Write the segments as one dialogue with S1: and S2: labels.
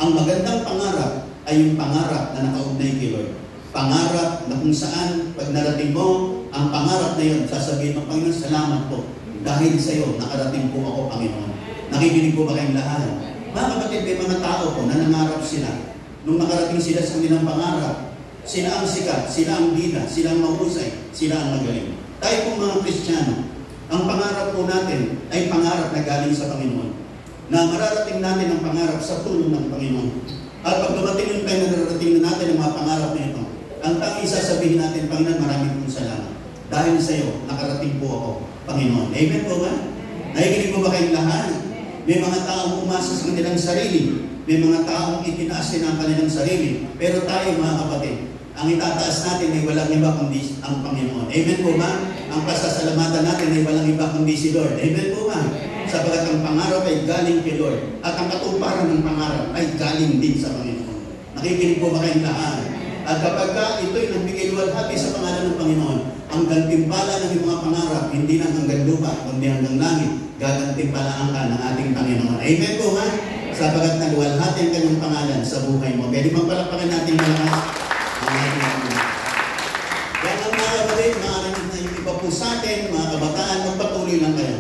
S1: Ang magandang pangarap ay yung pangarap na nakaugnay kay Lord. Pangarap na kung saan, pag narating mo, ang pangarap na yun, sasabihin mo, Panginoon, salamat po. Dahil sa iyo, nakarating po ako, Panginoon. Nakikinig po ba kayong lahat? Mga kapatid, may mga tao po na nangarap sila. Nung nakarating sila sa kanilang pangarap, sila ang sikat, sila ang bida, sila ang mahusay, sila ang magaling. Tayo pong mga Kristiyano, ang pangarap po natin ay pangarap na galing sa Panginoon. Na mararating natin ang pangarap sa tulong ng Panginoon. At pag dumating yung time na nararating na natin ang mga pangarap na ito, ang tanging sasabihin natin, Panginoon, maraming pong salamat. Dahil sa iyo, nakarating po ako, Panginoon. Amen po ba? Nakikinig po ba kayong lahat? May mga taong umasa sa kanilang sarili. May mga taong itinaas din ang kanilang sarili. Pero tayo, mga kapatid, ang itataas natin ay walang iba kundi ang Panginoon. Amen po ba? Ang pasasalamatan natin ay walang iba kundi si Lord. Amen po ba? Sapagat ang pangarap ay galing kay Lord. At ang katuparan ng pangarap ay galing din sa Panginoon. Nakikinig po ba kayong lahat? At kapag ito'y nagbigay luwalhati sa pangalan ng Panginoon, ang gantimpala ng mga pangarap, hindi lang hanggang lupa, kundi hanggang langit, gagantimpalaan ka ng ating Panginoon. Amen po ba? Sapagat naluwalhati ang kanyang pangalan sa buhay mo. Pwede bang palakpakan natin malakas ang ating Panginoon? Kaya ang mga kapatid, maaaring na yung iba po sa atin, mga kabataan, magpatuloy lang kayo.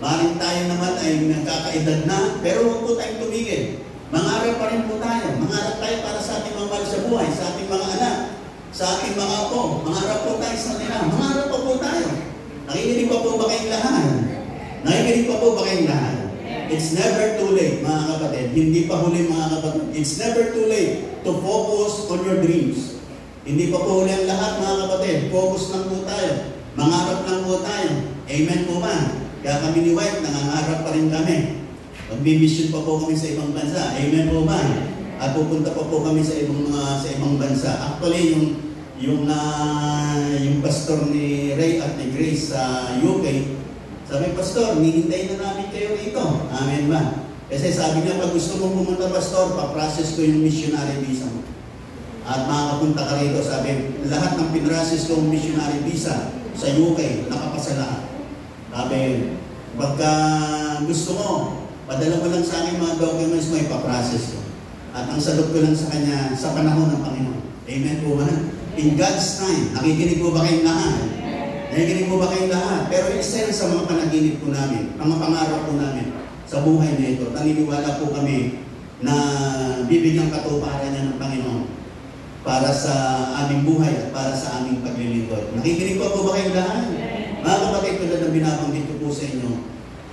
S1: Maaaring tayo naman ay nagkakaedad na, pero huwag po tayong tumigil. Mangarap pa rin po tayo. Mangarap tayo para sa ating mga mahal sa buhay, sa ating mga anak, sa ating mga apo. Mangarap po tayo sa nila. Mangarap pa po tayo. Nakikinig pa po ba kayong lahat? Nakikinig pa po ba kayong lahat? It's never too late, mga kapatid. Hindi pa huli, mga kapatid. It's never too late to focus on your dreams. Hindi pa po huli ang lahat, mga kapatid. Focus lang po tayo. Mangarap lang po tayo. Amen po ba? Kaya kami ni White, nangangarap pa rin kami. Magbimission pa po kami sa ibang bansa. Amen po ba? At pupunta pa po kami sa ibang bansa. Actually, yung pastor ni Ray at ni Grace sa UK, sabi, Pastor, hihintayin na namin kayo rito. Amen ba? Kasi sabi niya, pag gusto mong pumunta, Pastor, paprocess ko yung missionary visa mo. At makakapunta ka rito, sabi, lahat ng pinrocess ko yung missionary visa sa UK, nakapasa lahat. Sabi, pagka gusto mo, padala mo lang sa akin mga documents mo, ipaprocess ko. At ang sagot ko lang sa kanya, sa panahon ng Panginoon. Amen po ba? In God's time, nakikinig po ba kayong lahat? Nakikinig po ba kayong lahat? Pero isa rin sa mga panaginip po namin, mga pangarap po namin sa buhay na ito, naniniwala po kami na bibigyan katuparan niya ng Panginoon para sa aming buhay at para sa aming paglilingkod. Nakikinig po ba kayong lahat? Mga kapatid, tulad ng binabanggit ko po sa inyo,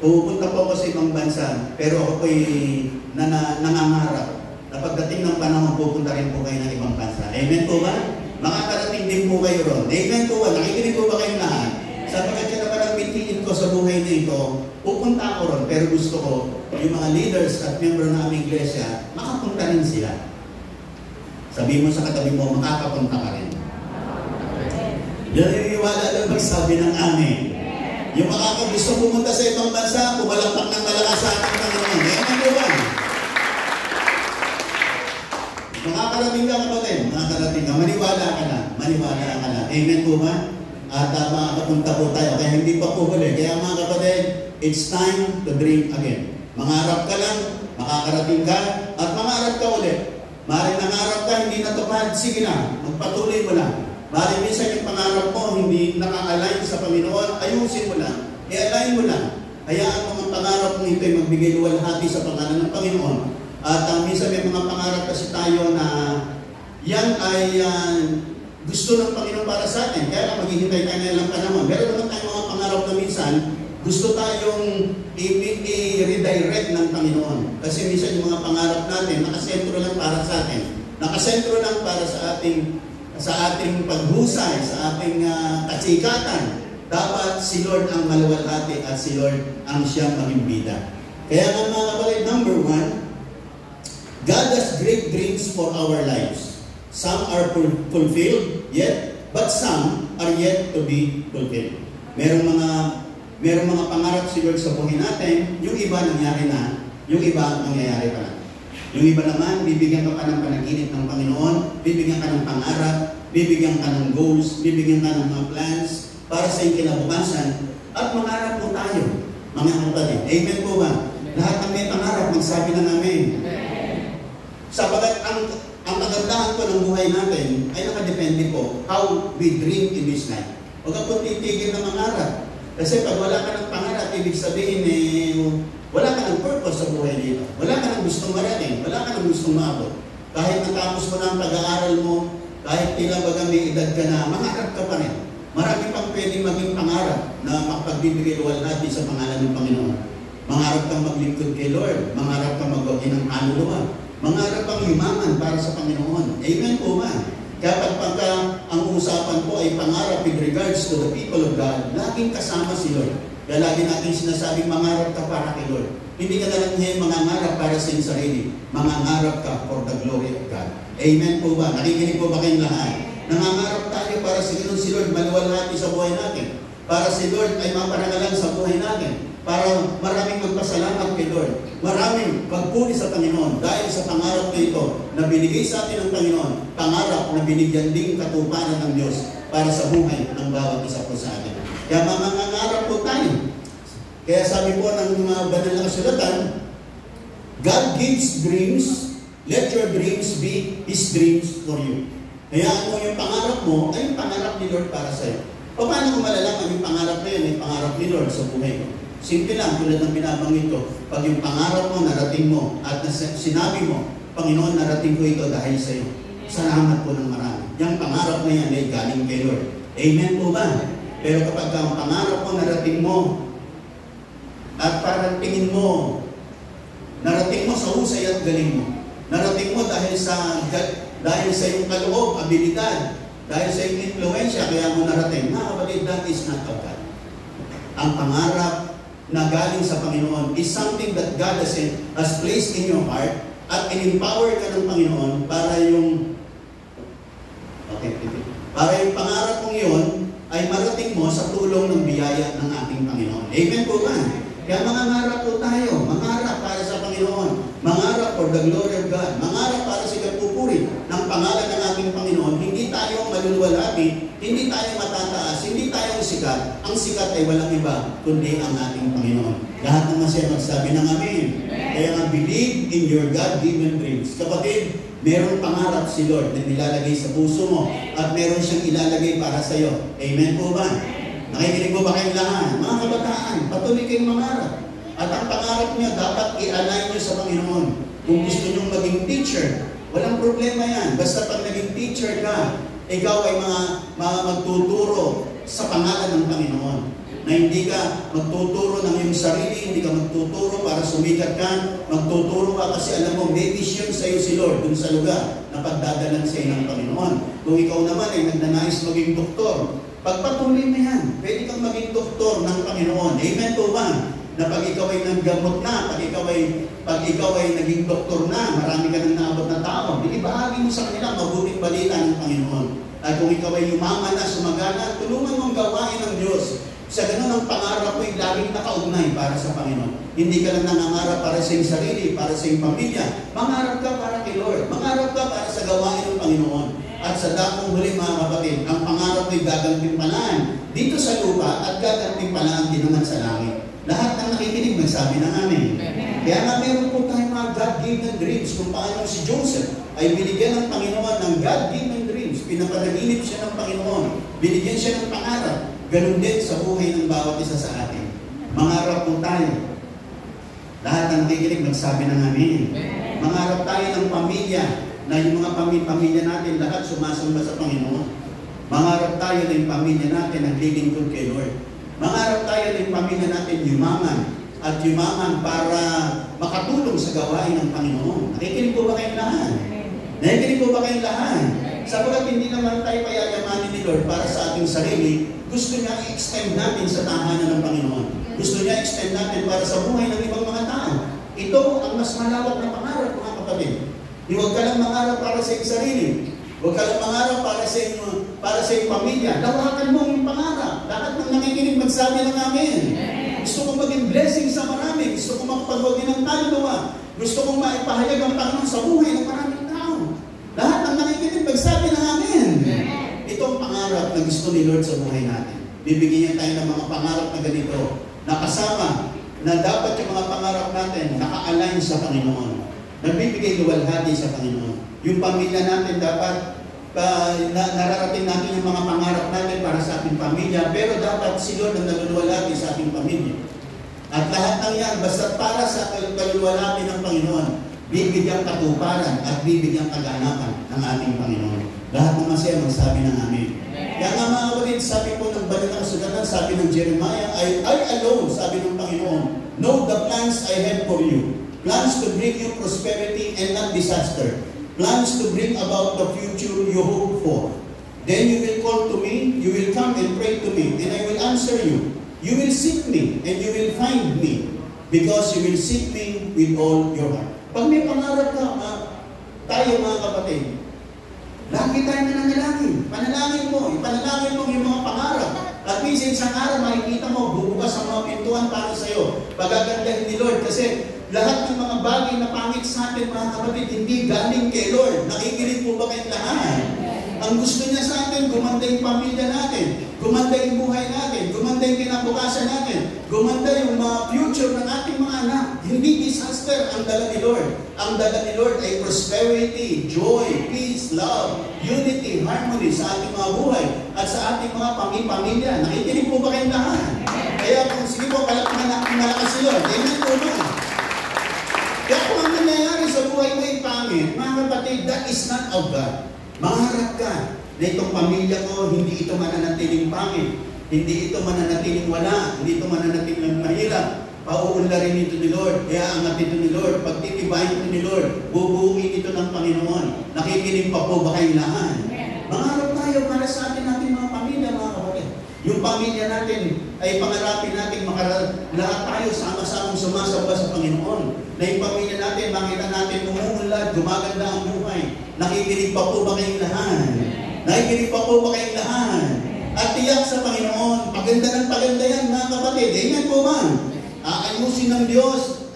S1: pupunta po ako sa ibang bansa, pero ako po'y nangangarap na pagdating ng panahon, pupunta rin po kayo ng ibang bansa. Amen po ba? Makakarating din po kayo ron. Amen po ba? Nakikinig po ba kayong lahat? Sapagat yan naman ang mitingin ko sa buhay na ito, pupunta ako ron, pero gusto ko yung mga leaders at member ng aming iglesia, makapunta rin sila. Sabi mo sa katabi mo, makakapunta ka rin. Yan yung iwala lang magsabi ng amin. Yung gusto pumunta sa ibang bansa, pumalakpak ng malakas sa ating Panginoon. Amen po ba? Makakarating ka kapatid, makakarating ka. Maniwala ka na. Maniwala ka na. Amen po ba? At makakapunta po tayo. Kaya hindi pa po huli. Kaya mga kapatid, it's time to dream again. Mangarap ka lang, makakarating ka, at mangarap ka ulit. Maaaring nangarap ka, hindi natupad, sige na, magpatuloy mo lang. Maaaring minsan yung pangarap mo, hindi naka-align sa Panginoon, ayusin mo lang, i-align mo lang. Hayaan mo ang pangarap mo ito'y magbigay luwalhati sa pangalan ng Panginoon. At minsan may mga pangarap kasi tayo na yan ay gusto ng Panginoon para sa atin. Kaya lang maghihintay tayo na ilang panahon. Meron naman tayong mga pangarap na minsan, gusto tayong i-redirect ng Panginoon. Kasi minsan yung mga pangarap natin, nakasentro lang para sa atin. Nakasentro lang para sa ating paghusay, sa ating kasikatan. Dapat si Lord ang maluwalhati at si Lord ang siyang maging bida. Kaya nga mga kapatid, number 1, God has great dreams for our lives. Some are fulfilled yet, but some are yet to be fulfilled. Merong mga pangarap si Lord sa buhay natin, yung iba nangyari na, yung iba mangyayari pa lang. Yung iba naman, bibigyan ka pa ng panaginip ng Panginoon, bibigyan ka ng pangarap, bibigyan ka ng goals, bibigyan ka ng mga plans para sa iyong kinabukasan, at mangarap po tayo, mga kapatid. Amen po ba? Lahat ng may pangarap, magsabi na namin. Sapagat ang kagandahan po ng buhay natin ay nakadepende po how we dream in this life. Huwag ka po titigil na mangarap. Kasi pag wala ka ng pangarap, ibig sabihin wala ka ng purpose sa buhay dito. Wala ka ng gustong marating, wala ka ng gustong maabot. Kahit natapos mo na ang pag-aaral mo, kahit tila baga may edad ka na, mangarap ka pa rin. Marami pang pwedeng maging pangarap na mapagbibigay natin sa pangalan ng Panginoon. Mangarap kang maglingkod kay Lord, mangarap kang magwagi ng kaluluwa, mangarap kang yumaman para sa Panginoon. Amen po ba? Kaya pagka ang usapan po ay pangarap with regards to the people of God, laging kasama si Lord. Kaya lagi natin sinasabing mangarap ka para kay Lord. Hindi ka na lang ngayon mangangarap para sa iyong sarili. Mangangarap ka for the glory of God. Amen po ba? Nakikinig po ba kayong lahat? Nangangarap tayo para si Lord maluwalhati sa buhay natin. Para si Lord ay maparangalan sa buhay natin. Para maraming magpasalamat kay Lord. Maraming magpuri sa Panginoon dahil sa pangarap na ito na binigay sa atin ng Panginoon. Pangarap na binigyan ding katuparan ng Diyos para sa buhay ng bawat isa po sa atin. Kaya mangangarap po tayo. Kaya sabi po ng mga banal na kasulatan, God gives dreams, let your dreams be His dreams for you. Kaya kung yung pangarap mo, ay yung pangarap ni Lord para sa'yo. Paano ko malalaman yung pangarap na yun, ay pangarap ni Lord sa buhay ko? Simple lang, tulad ng binabanggit ko, pag yung pangarap mo, narating mo, at sinabi mo, Panginoon, narating ko ito dahil sa'yo. Salamat po ng marami. Yung pangarap na yan ay galing kay Lord. Amen po ba? Pero kapag ang pangarap mo, narating mo, at parang tingin mo, narating mo sa husay at galing mo. Narating mo dahil sa iyong kaloob, abilidad, dahil sa iyong influensya, kaya mo narating. Mga kapatid, that is not of God. Ang pangarap na galing sa Panginoon is something that God has placed in your heart at in-empower ka ng Panginoon para yung pangarap mong yun ay marating mo sa tulong ng biyaya ng ating Panginoon. Amen po ba? Kaya mangangarap po tayo, mangarap para sa Panginoon, mangarap for the glory of God, mangarap para sa ikapupuri ng pangalan ng ating Panginoon. Hindi tayo maluluwalhati, hindi tayo matataas, hindi tayo sikat. Ang sikat ay walang iba, kundi ang ating Panginoon. Lahat ng masaya magsabi ng amen. Kaya nga, believe in your God-given dreams. Kapatid, merong pangarap si Lord na nilalagay sa puso mo at meron siyang ilalagay para sa iyo. Amen po ba? Nakikinig po ba kayong lahat? Mga kabataan, patuloy kayong mangarap. At ang pangarap niyo, dapat i-align niyo sa Panginoon. Kung gusto niyo maging teacher, walang problema yan. Basta pag naging teacher ka, ikaw ay mga magtuturo sa pangalan ng Panginoon. Na hindi ka magtuturo ng iyong sarili, hindi ka magtuturo para sumikat ka, magtuturo ka kasi alam mo, may vision sa iyo si Lord dun sa lugar na pagdadalan sa iyo ng Panginoon. Kung ikaw naman ay nagnanais maging doktor, pagpatuloy mo yan, pwede kang maging doktor ng Panginoon. Amen po ba? Na pag ikaw ay naggamot na, pag ikaw ay naging doktor na, marami ka nang naabot na tao, ibahagi mo sa kanila mabuting balita ng Panginoon. At kung ikaw ay yumaman na, sumagana, tulungan mong gawain ng Diyos. Sa ganun ang pangarap mo ay laging nakaugnay para sa Panginoon. Hindi ka lang nangangarap para sa iyong sarili, para sa iyong pamilya. Mangarap ka para kay Lord. Mangarap ka para sa gawain ng Panginoon. At sa dakong huli mga kapatid, ang pangarap ay gagantimpalaan dito sa lupa at gagantimpalaan din naman sa langit. Lahat ng nakikinig magsabi ng amin. Kaya nga meron po tayong mga God-given dreams kung paano si Joseph ay binigyan ng Panginoon ng God-given dreams. Pinapanaginip siya ng Panginoon. Binigyan siya ng pangarap. Ganun din sa buhay ng bawat isa sa atin. Mangarap po tayo. Lahat ng nakikinig magsabi ng amin. Mangarap tayo ng pamilya na yung mga pamilya natin lahat sumasamba sa Panginoon. Mangarap tayo na yung pamilya natin naglilingkod kay Lord. Mangarap tayo na yung pamilya natin yumaman at yumaman para makatulong sa gawain ng Panginoon. Nakikinig po ba kayong lahat? Nakikinig po ba kayong lahat? Sabagat hindi naman tayo payayamanin ni Lord para sa ating sarili, gusto niya i-extend natin sa tahanan ng Panginoon. Gusto niya i-extend natin para sa buhay ng ibang mga tao. Ito ang mas malawak na pangarap, mga kapatid. Huwag ka lang mangarap para sa iyong sarili. Huwag ka lang mangarap para sa iyong pamilya. Lawakan mo yung pangarap. Lahat ng nakikinig magsabi ng amin. Gusto kong maging blessing sa marami. Gusto kong makapagwagi ng kaluluwa. Gusto kong maipahayag ang Panginoon sa buhay ng maraming tao. Lahat ng nakikinig magsabi ng amin. Ito ang pangarap na gusto ni Lord sa buhay natin. Bibigyan niya tayo ng mga pangarap na ganito. Nakasama na dapat yung mga pangarap natin naka-align sa Panginoon. Nagbibigay luwalhati sa Panginoon. Yung pamilya natin dapat nararating natin yung mga pangarap natin para sa ating pamilya, pero dapat si Lord ang naluluwalhati sa ating pamilya. At lahat ng yan, basta para sa kaluluwalhati ng Panginoon, bibigyan katuparan at bibigyan kaganapan ng ating Panginoon. Lahat ng masaya magsabi ng amin. Kaya nga mga kapatid, sabi po ng banal na kasulatan, sabi ng Jeremiah, I alone, sabi ng Panginoon, know the plans I have for you. Plans to bring you prosperity and not disaster. Plans to bring about the future you hope for. Then you will call to me, you will come and pray to me, and I will answer you. You will seek me, and you will find me, because you will seek me with all your heart. Pag may pangarap ka, tayo mga kapatid, lagi tayo nananalangin. Panalangin mo yung mga pangarap. At minsan isang araw makikita mo, bubukas ang mga pintuan para sa iyo. Pagagandahin ni Lord kasi lahat ng mga bagay na pangit sa atin, mga kapatid, hindi galing kay Lord. Nakikinig po ba kayong lahat? Ang gusto niya sa atin, gumanda yung pamilya natin, gumanda yung buhay natin, gumanda yung kinabukasan natin, gumanda yung mga future ng ating mga anak. Hindi disaster ang dala ni Lord. Ang dala ni Lord ay prosperity, joy, peace, love, unity, harmony sa ating mga buhay at sa ating mga pamilya. Nakikinig po ba kayong lahat? Kaya kung sige po, malakas si Lord. Amen po ba? Kaya kung ang nangyayari sa buhay mo ay pangit, mga kapatid, that is not of God. Mangarap ka na itong pamilya ko, hindi ito mananatiling pangit, hindi ito mananatiling wala, hindi ito mananatiling mahirap. Pauunlarin ito ni Lord, iaangat ito ni Lord, pagtitibayin ito ni Lord, bubuuin ito ng Panginoon. Nakikinig pa po ba kayong lahat? Mangarap tayo para sa atin nating mga pamilya, mga kapatid. Yung pamilya natin ay pangarapin natin lahat tayo sama-samang sumasamba sa Panginoon. Na yung pamilya natin, makita natin umuunlad, gumaganda ang buhay. Nakikinig pa po ba kayong lahat? Nakikinig pa po ba kayong lahat? At tiyak sa Panginoon, paganda ng paganda yan, mga kapatid. Amen po ba? Aayusin ng Diyos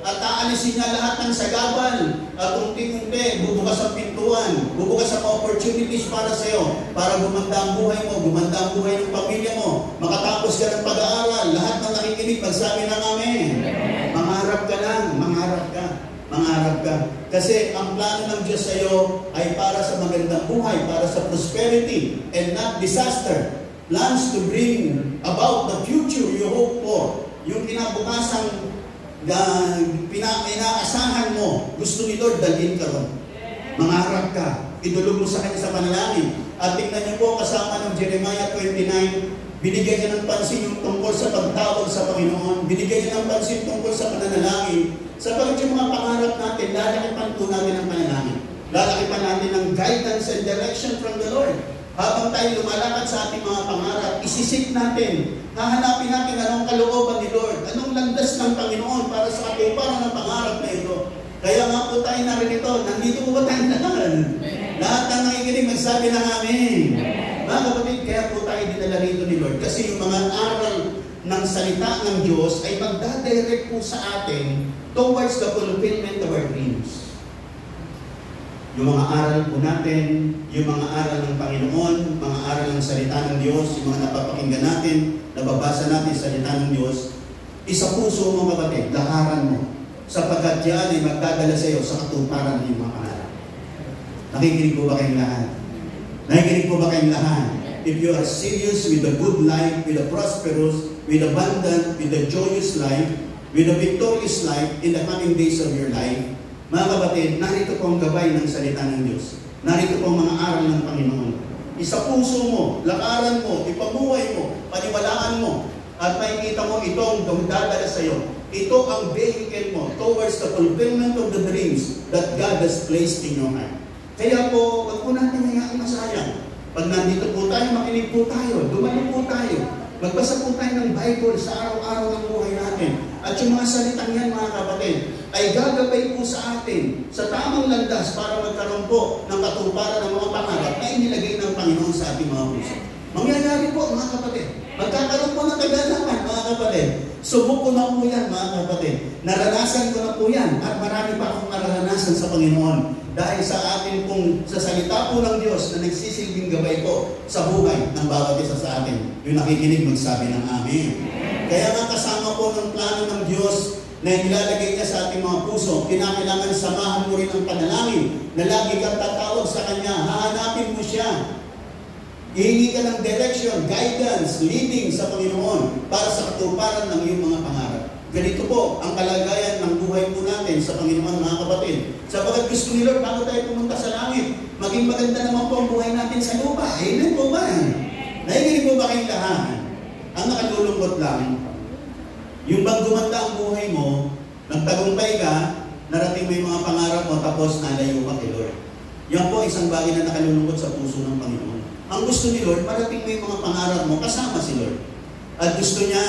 S1: at aalisin niya lahat ng sagabal at unti-unti, bubukas ang pintuan, bubukas ang opportunities para sa iyo, para gumanda ang buhay mo, gumanda ang buhay ng pamilya mo, makatapos ka ng pag-aaral, lahat ng nakikinig, magsabi ng amen. Mangarap ka lang, mangarap ka. Mangarap ka. Kasi ang plano ng Diyos sa iyo ay para sa magandang buhay, para sa prosperity and not disaster. Plans to bring about the future you hope for. Yung kinabukasang inaasahan mo, gusto ni Lord, dalhin ka ron. Mangarap ka. Idulog mo sa kanya sa panalangin. At tingnan niyo po kasama ng Jeremiah 29, binigyan niya ng pansin yung tungkol sa pagtawag sa Panginoon. Binigyan niya ng pansin tungkol sa pananalangin. Sapagat yung mga pangarap natin, lalakipan po natin ang panalangin. Lalakipan natin ang guidance and direction from the Lord. Habang tayo lumalakad sa ating mga pangarap, isisik natin, hahanapin natin anong kalooban ni Lord, anong landas ng Panginoon para sa ating para ng pangarap na ito. Kaya nga po tayo narinito, nandito po ba tayo lahat? Lahat ng nakikinig, magsabi ng amin. Mga kapatid, kaya po tayo dinala rito ni Lord. Kasi yung mga aral ng salita ng Diyos ay magdadirect po sa atin towards the fulfillment of our dreams. Yung mga aral po natin, yung mga aral ng Panginoon, mga aral ng salita ng Diyos, yung mga napapakinggan natin, nababasa natin sa salita ng Diyos, isa puso mo kapatid, lakaran mo, sapagkat yan ay magdadala sa iyo sa katuparan ng iyong mga pangarap. Nakikinig po ba kayong lahat? Nakikinig po ba kayong lahat? If you are serious with a good life, with a prosperous, with abundant, with a joyous life, with a victorious life in the coming days of your life, mga kapatid, narito po ang gabay ng salita ng Diyos. Narito po ang mga aral ng Panginoon. Isa puso mo, lakaran mo, ipamuhay mo, paniwalaan mo, at makikita mo itong dadala sa iyo. Ito ang vehicle mo towards the fulfillment of the dreams that God has placed in your heart. Kaya po, wag po natin hayaan masayang. Pag nandito po tayo, makinig po tayo, dumalo po tayo. Magbasa po tayo ng Bible sa araw-araw ng buhay natin. At yung mga salitang yan, mga kapatid, ay gagabay po sa atin sa tamang landas para magkaroon po ng katuparan ng mga pangarap na inilagay ng Panginoon sa ating mga puso. Mangyayari po, mga kapatid. Magkakaroon po ng kaganapan, mga kapatid. Subok ko na po yan, mga kapatid. Naranasan ko na po yan. At marami pa akong naranasan sa Panginoon. Dahil sa atin pong, sa salita po ng Diyos na nagsisilbing gabay po sa buhay ng bawat isa sa atin. Yung nakikinig, magsabi ng amen. Kaya nga kasama po ng plano ng Diyos na nilalagay niya sa ating mga puso. Kinakailangan samahan mo rin ang panalangin na lagi kang tatawag sa Kanya. Hahanapin mo siya. Ihingi ka ng direction, guidance, leading sa Panginoon para sa katuparan ng iyong mga pangarap. Ganito po ang kalagayan ng buhay po natin sa Panginoon, mga kapatid. Sapagat gusto ni Lord, bago tayo pumunta sa langit, maging maganda naman po ang buhay natin sa lupa. Amen po ba? Nahiginig po ba kayong lahat? Ang nakalulungkot lang, yung bang gumanda ang buhay mo, nagtagumpay ka, narating mo yung mga pangarap mo, tapos nalayo ka kay Lord. Yan po isang bagay na nakalulungkot sa puso ng Panginoon. Ang gusto ni Lord, marating mo yung mga pangarap mo kasama si Lord. At gusto niya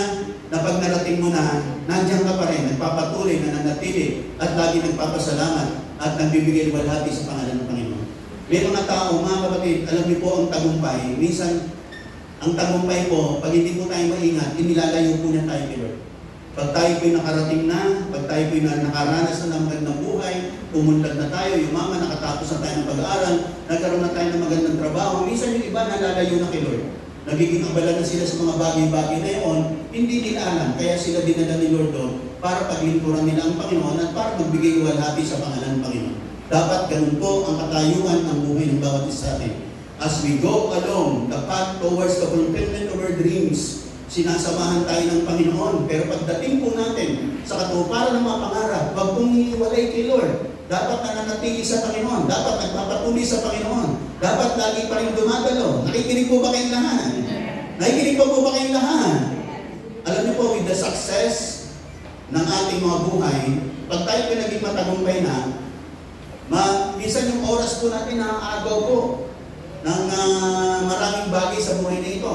S1: na pag narating mo na, nandiyan ka pa rin, nagpapatuloy, nananatili, at lagi nagpapasalamat at nagbibigay walhati sa pangalan ng Panginoon. May mga tao, mga kapatid, alam niyo po ang tagumpay. Minsan, ang tagumpay po, pag hindi po tayo maingat, inilalayo po niya tayo kay Lord. Pag tayo po'y nakarating na, pag tayo po'y nakaranas na ng magandang buhay, pumunlad na tayo, yumaman, nakatapos na tayo ng pag-aaral, nagkaroon na tayo ng magandang trabaho, minsan yung iba nalalayo na kay Lord. Nagiging abala na sila sa mga bagay-bagay na yun, hindi nila alam, kaya sila dinala ni Lord doon para paglingkuran nila ang Panginoon at para magbigay walhati sa pangalan ng Panginoon. Dapat ganun po ang katayuan ng buhay ng bawat isa natin. As we go along the path towards the fulfillment of our dreams, sinasamahan tayo ng Panginoon. Pero pagdating po natin sa katuparan ng mga pangarap, wag pong hiwalay kay Lord. Dapat nananatili sa Panginoon. Dapat nagpapatuloy sa Panginoon. Dapat lagi pa rin dumadalo. Nakikinig po ba kayong lahat? Nakikinig po ba kayong lahat? Alam niyo po, with the success ng ating mga buhay, pag tayo pinaging matagumpay na, minsan yung oras po natin naaagaw po ng maraming bagay sa buhay na ito.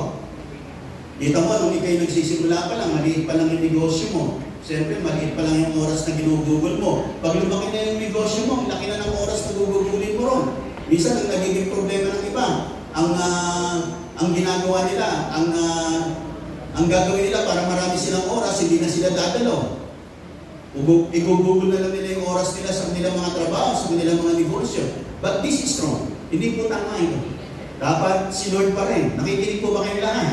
S1: Dito mo, nung ikaw'y nagsisimula pa lang, maliit pa lang yung negosyo mo. Siyempre, maliit pa lang yung oras na ginugugol mo. Pag lumaki na yung negosyo mo, laki na ng oras na gugugulin mo ron. Minsan, ang nagiging problema ng iba, ang ginagawa nila, ang gagawin nila para marami silang oras, hindi na sila dadalo. Igugugol na lang nila yung oras nila sa kanilang mga trabaho, sa kanilang mga negosyo. But this is wrong. Hindi po tama ito. Dapat si Lord pa rin. Nakikinig po ba kayong lahat?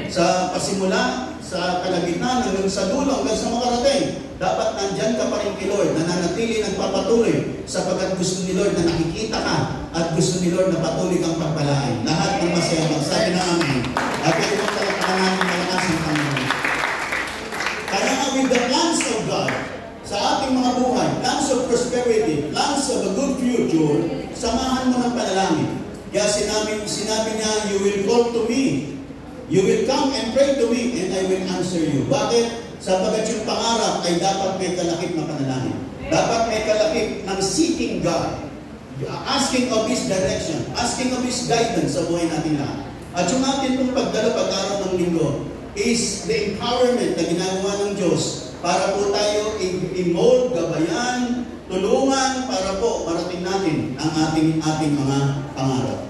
S1: Sa pasimula, sa kalagitnaan, hanggang sa dulo, hanggang sa makarating, dapat nandyan ka pa rin kay Lord, nananatili, nagpapatuloy, sapagkat gusto ni Lord na nakikita ka, at gusto ni Lord na patuloy kang pagpalain. Lahat ng masaya, magsabi na amin. At ito ang talagang natin malakas ng Panginoon. Kaya nga, with the plans of God, sa ating mga buhay, plans of prosperity, plans of a good future, samahan mo ng panalangin. Kaya sinabi niya, you will call to me. You will come and pray to me and I will answer you. Bakit? Sapagat yung pangarap ay dapat may kalakip na panalangin. Dapat may kalakip ng seeking God. Asking of His direction. Asking of His guidance sa buhay natin lahat. At yung atin pong pagdalo pag-araw ng linggo is the empowerment na ginagawa ng Diyos para po tayo i-mold, gabayan, tulungan para po marating natin ang ating mga pangarap.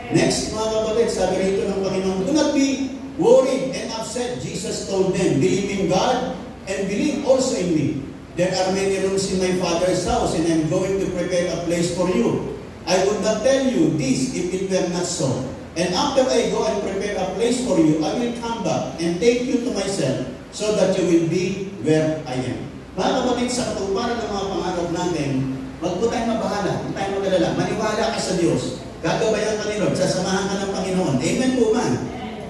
S1: Next, mga kapatid, sabi rito ng Panginoon, do not be worried and upset. Jesus told them, believe in God and believe also in me. There are many rooms in my Father's house and I'm going to prepare a place for you. I would not tell you this if it were not so. And after I go and prepare a place for you, I will come back and take you to myself so that you will be where I am. Mga kapatid, sa katuparan ng mga pangarap natin, wag po tayong mabahala, huwag tayong mag-alala. Maniwala ka sa Diyos. Gagabayan ka ni Lord, sasamahan ka ng Panginoon. Amen po man.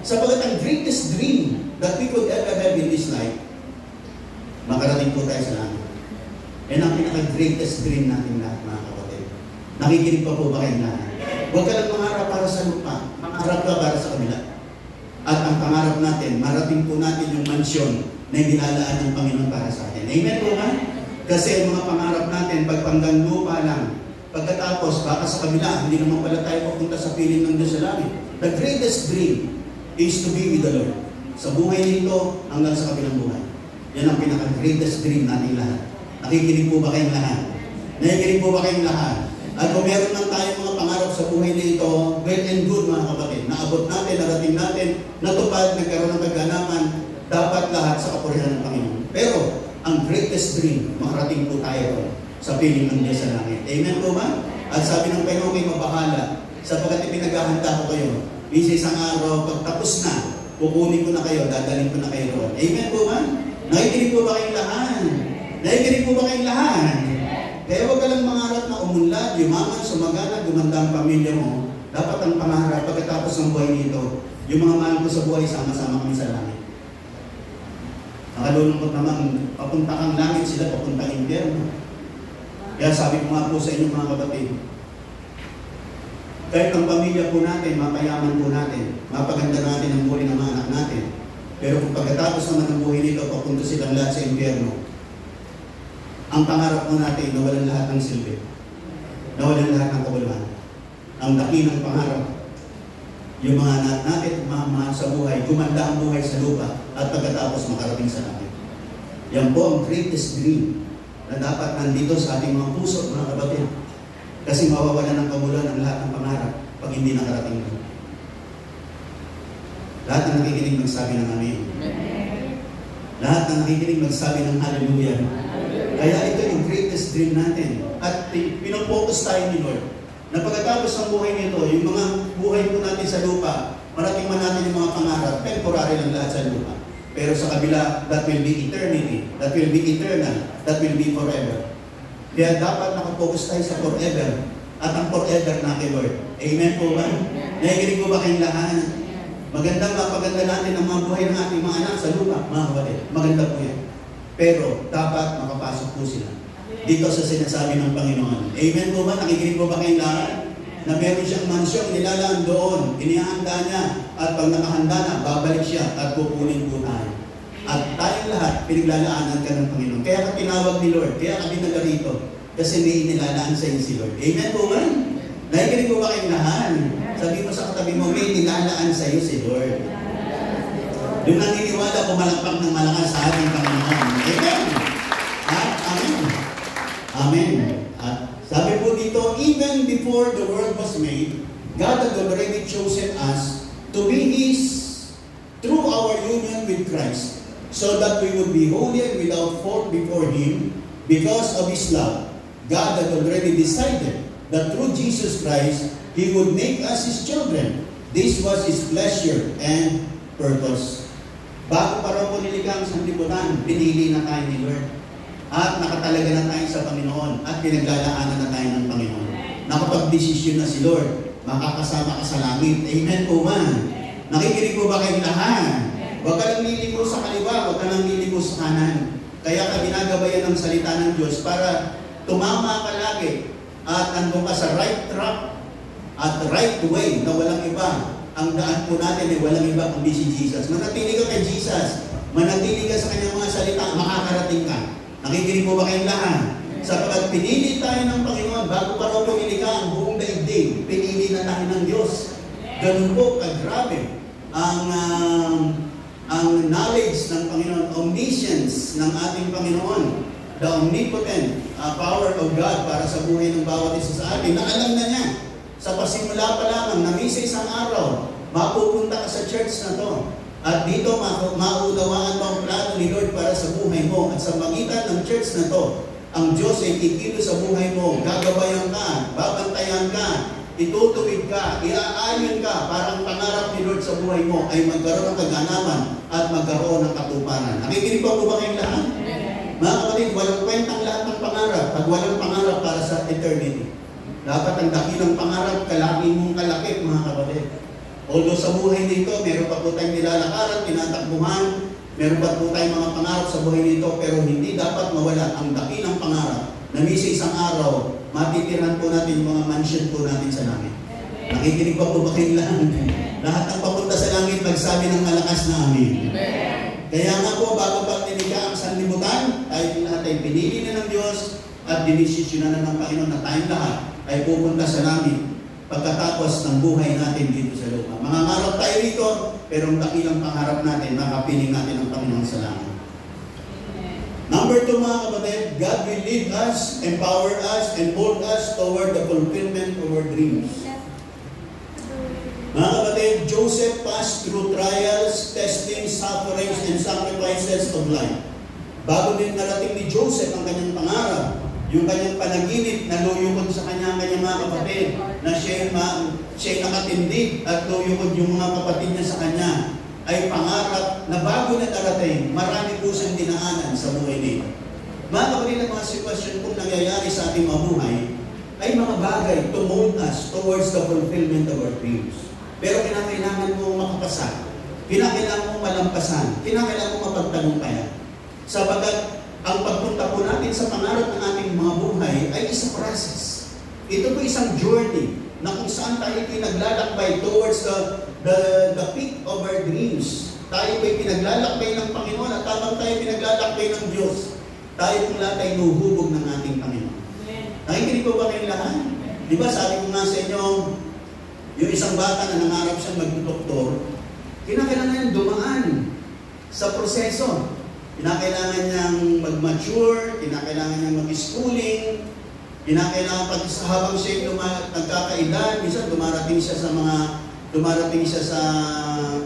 S1: Sapagat ang greatest dream that we could ever have in this life, makarating po tayo sa langit. Yan ang pinaka-greatest dream natin lahat, mga kapatid. Nakikinig pa po ba kayo lahat? Huwag ka lang mangarap para sa lupa. Mangarap ka para sa kabila. At ang pangarap natin, marating po natin yung mansyon na binalaan ng Panginoon para sa atin. Amen po man? Kasi ang mga pangarap natin, pagpanggang lupa lang, pagkatapos, baka sa kabila, hindi naman pala tayo papunta sa piling ng Diyos sa langit. The greatest dream is to be with the Lord. Sa buhay nito, hanggang sa kabilang buhay. Yan ang pinaka-greatest dream natin lahat. Nakikinig po ba kayong lahat? Nakikinig po ba kayong lahat? At kung meron lang tayong mga pangarap sa buhay nito, well and good mga kapatid. Naabot natin, narating natin, natupad, nagkaroon ng kaganapan, dapat lahat sa kapurihan ng Panginoon. Pero, ang greatest dream, makarating po tayo sa piling ng Diyos sa langit. Amen po ba? At sabi ng Panginoon kayo mabahala, sapagkat ipinaghahanda ko kayo. Isa isang araw, pagtapos na, kukunin ko na kayo, dadalhin ko na kayo roon. Amen po ba? Nakikinig po ba kayong lahat? Nakikinig po ba kayong lahat? Kaya huwag ka lang mangarap na umunlad, yumaman, sumagana, gumanda ang pamilya mo. Dapat ang pangarap pagkatapos ng buhay nito, yung mga mahal ko sa buhay, sama-sama kami sa langit. Nakalulungkot naman, papunta kang langit, sila papunta impyerno. Kaya sabi ko nga po sa inyo mga kapatid, kahit ang pamilya po natin, mapayaman po natin, mapaganda natin ang buhay ng mga anak natin. Pero kung pagkatapos naman ng buhay nito, papunta silang lahat sa impyerno, ang pangarap mo natin, nawalan lahat ng silbi. Nawalan lahat ng kabuluhan. Ang dakilang pangarap, yung mga anak natin, mahal sa buhay, gumanda ang buhay sa lupa, at pagkatapos makarating sa langit. Yan po ang greatest dream na dapat nandito sa ating mga puso, mga kapatid. Kasi mawawala ng kabuluhan ang lahat ng pangarap pag hindi nakarating doon. Lahat na nakikinig magsabi ng amen. Lahat na nakikinig magsabi ng hallelujah. Kaya ito yung greatest dream natin. At pinopokus tayo ni Lord na pagkatapos ng buhay nito, yung mga buhay po natin sa lupa, marating man natin yung mga pangarap, temporary lang lahat sa lupa. Pero sa kabila, that will be eternity, that will be eternal, that will be forever. Kaya dapat nakapokus tayo sa forever, at ang forever na kay Lord. Amen po ba? Nakikinig po ba kayong lahat? Magandang mapaganda natin ang mga buhay ng ating mga anak sa lupa, mga kapatid. Maganda po yan. Pero dapat makapasok po sila dito sa sinasabi ng Panginoon. Amen po ba? Nakikinig po ba kayong lahat? Na meron siyang mansyon, nilalaan doon, inihanda niya, at pag nakahanda na, babalik siya at kukunin po tayo. At tayong lahat, pinaglalaanan ka ng Panginoon. Kaya ka tinawag ni Lord, kaya ka dinala rito, kasi may inilalaan sa iyo si Lord. Amen po ba? Nakikinig po ba kayong lahat? Sabi mo sa katabi mo, may inilalaan sa iyo si Lord. Yung naniniwala, pumalakpak ng malakas sa ating Panginoon. Amen! At amen. Amen. At sabi po dito, even before the world was made, God had already chosen us to be His through our union with Christ, so that we would be holy and without fault before Him because of His love. God had already decided that through Jesus Christ, He would make us His children. This was His pleasure and purpose. Bago pa raw po nilikha ang sanlibutan, pinili na tayo ni Lord. At nakatalaga na tayo sa Panginoon at pinaglalaanan na tayo ng Panginoon. Nakapag-desisyon na si Lord, makakasama ka sa langit. Amen po ba? Nakikinig po ba kayong lahat? Huwag ka lang liliko sa kaliwa, huwag ka lang liliko sa kanan. Kaya ka ginagabayan ng salita ng Diyos para tumama ka lagi at andun ka sa right track at right way na walang iba. Ang daan po natin ay walang iba kundi si Jesus. Manatili ka kay Jesus. Manatili ka sa kanyang mga salita, makakarating ka. Nakikinig po ba kayong lahat? Sapagkat pinili tayo ng Panginoon bago pa raw pumili ka ang buong daigdig. Pinili na tayo ng Diyos. Ganun po, kagrabe. Ang knowledge ng Panginoon, omniscience ng ating Panginoon, the omnipotent power of God para sa buhay ng bawat isa sa atin, na alam na niya. Sa pasimula pa lamang, na misa isang araw, mapupunta ka sa church na to. At dito, maunawaan mo ang plano ni Lord para sa buhay mo. At sa magitan ng church na to, ang Diyos ay kikilo sa buhay mo. Gagabayan ka, babantayan ka, itutuwid ka, iaayon ka para ang pangarap ni Lord sa buhay mo ay magkaroon ng kaganapan at magkaroon ng katuparan. Nakikinig pa po ba kayong lahat? Mga kapatid, walang kwentang lahat ng pangarap pag walang pangarap para sa eternity. Dapat ang dakilang pangarap, kalaki mong kalakip, mga kapatid. Although sa buhay nito, meron pa po tayong nilalakaran, tinatakbuhan, meron pa po tayong mga pangarap sa buhay nito, pero hindi dapat mawala ang dakilang pangarap na misa isang araw, matitirhan po natin yung mga mansion po natin sa langit. Nakikinig pa po ba kayong lahat? Lahat ng papunta sa langit, magsabi ng malakas na amin. Kaya nga po, bago pa nilikha ang sanlibutan, tayo lahat ay pinili na ng Diyos at dinisisyonan na ng Panginoon na tayong lahat ay pupunta sa langit pagkatapos ng buhay natin dito sa lupa. Mangangarap tayo dito, pero ang dakilang pangarap natin, makapiling natin ang Panginoon sa langit. Number 2, mga kapatid, God will lead us, empower us, and mold us toward the fulfillment of our dreams. Mga kapatid, Joseph passed through trials, testings, sufferings, and sacrifices of life. Bago din narating ni Joseph ang kanyang pangarap, yung kanyang panaginip na luyukod sa kanyang mga kapatid, na siya nakatindig at luyukod yung mga kapatid niya sa kanya, ay pangarap na bago na darating, marami po siyang dinaanan sa buhay nito. Mga kapatid, ang mga sitwasyon kung nangyayari sa ating mga buhay ay mga bagay to mold us towards the fulfillment of our dreams. Pero kinakailangan mo makapasa, kinakailangan mo malampasan, kinakailangan mo mapagtagumpayan. Sabagat ang pagpunta po natin sa pangarap ng ating mga buhay ay isang process. Ito po isang journey na kung saan tayo pinaglalakbay towards the peak of our dreams. Tayo po'y pinaglalakbay ng Panginoon at habang tayo pinaglalakbay ng Diyos, tayo pong lahat ay nuhubog ng ating Panginoon. Nakikinig po ba kayong lahat? Di ba sabi ko nga sa inyo, yung isang bata na nangarap siyang magdoktor, kinakailangan niyang dumaan sa proseso. Kinakailangan niyang mag-mature, kinakailangan niyang mag-schooling, kinakailangan pag habang siya nagkakaedad, minsan dumarating siya sa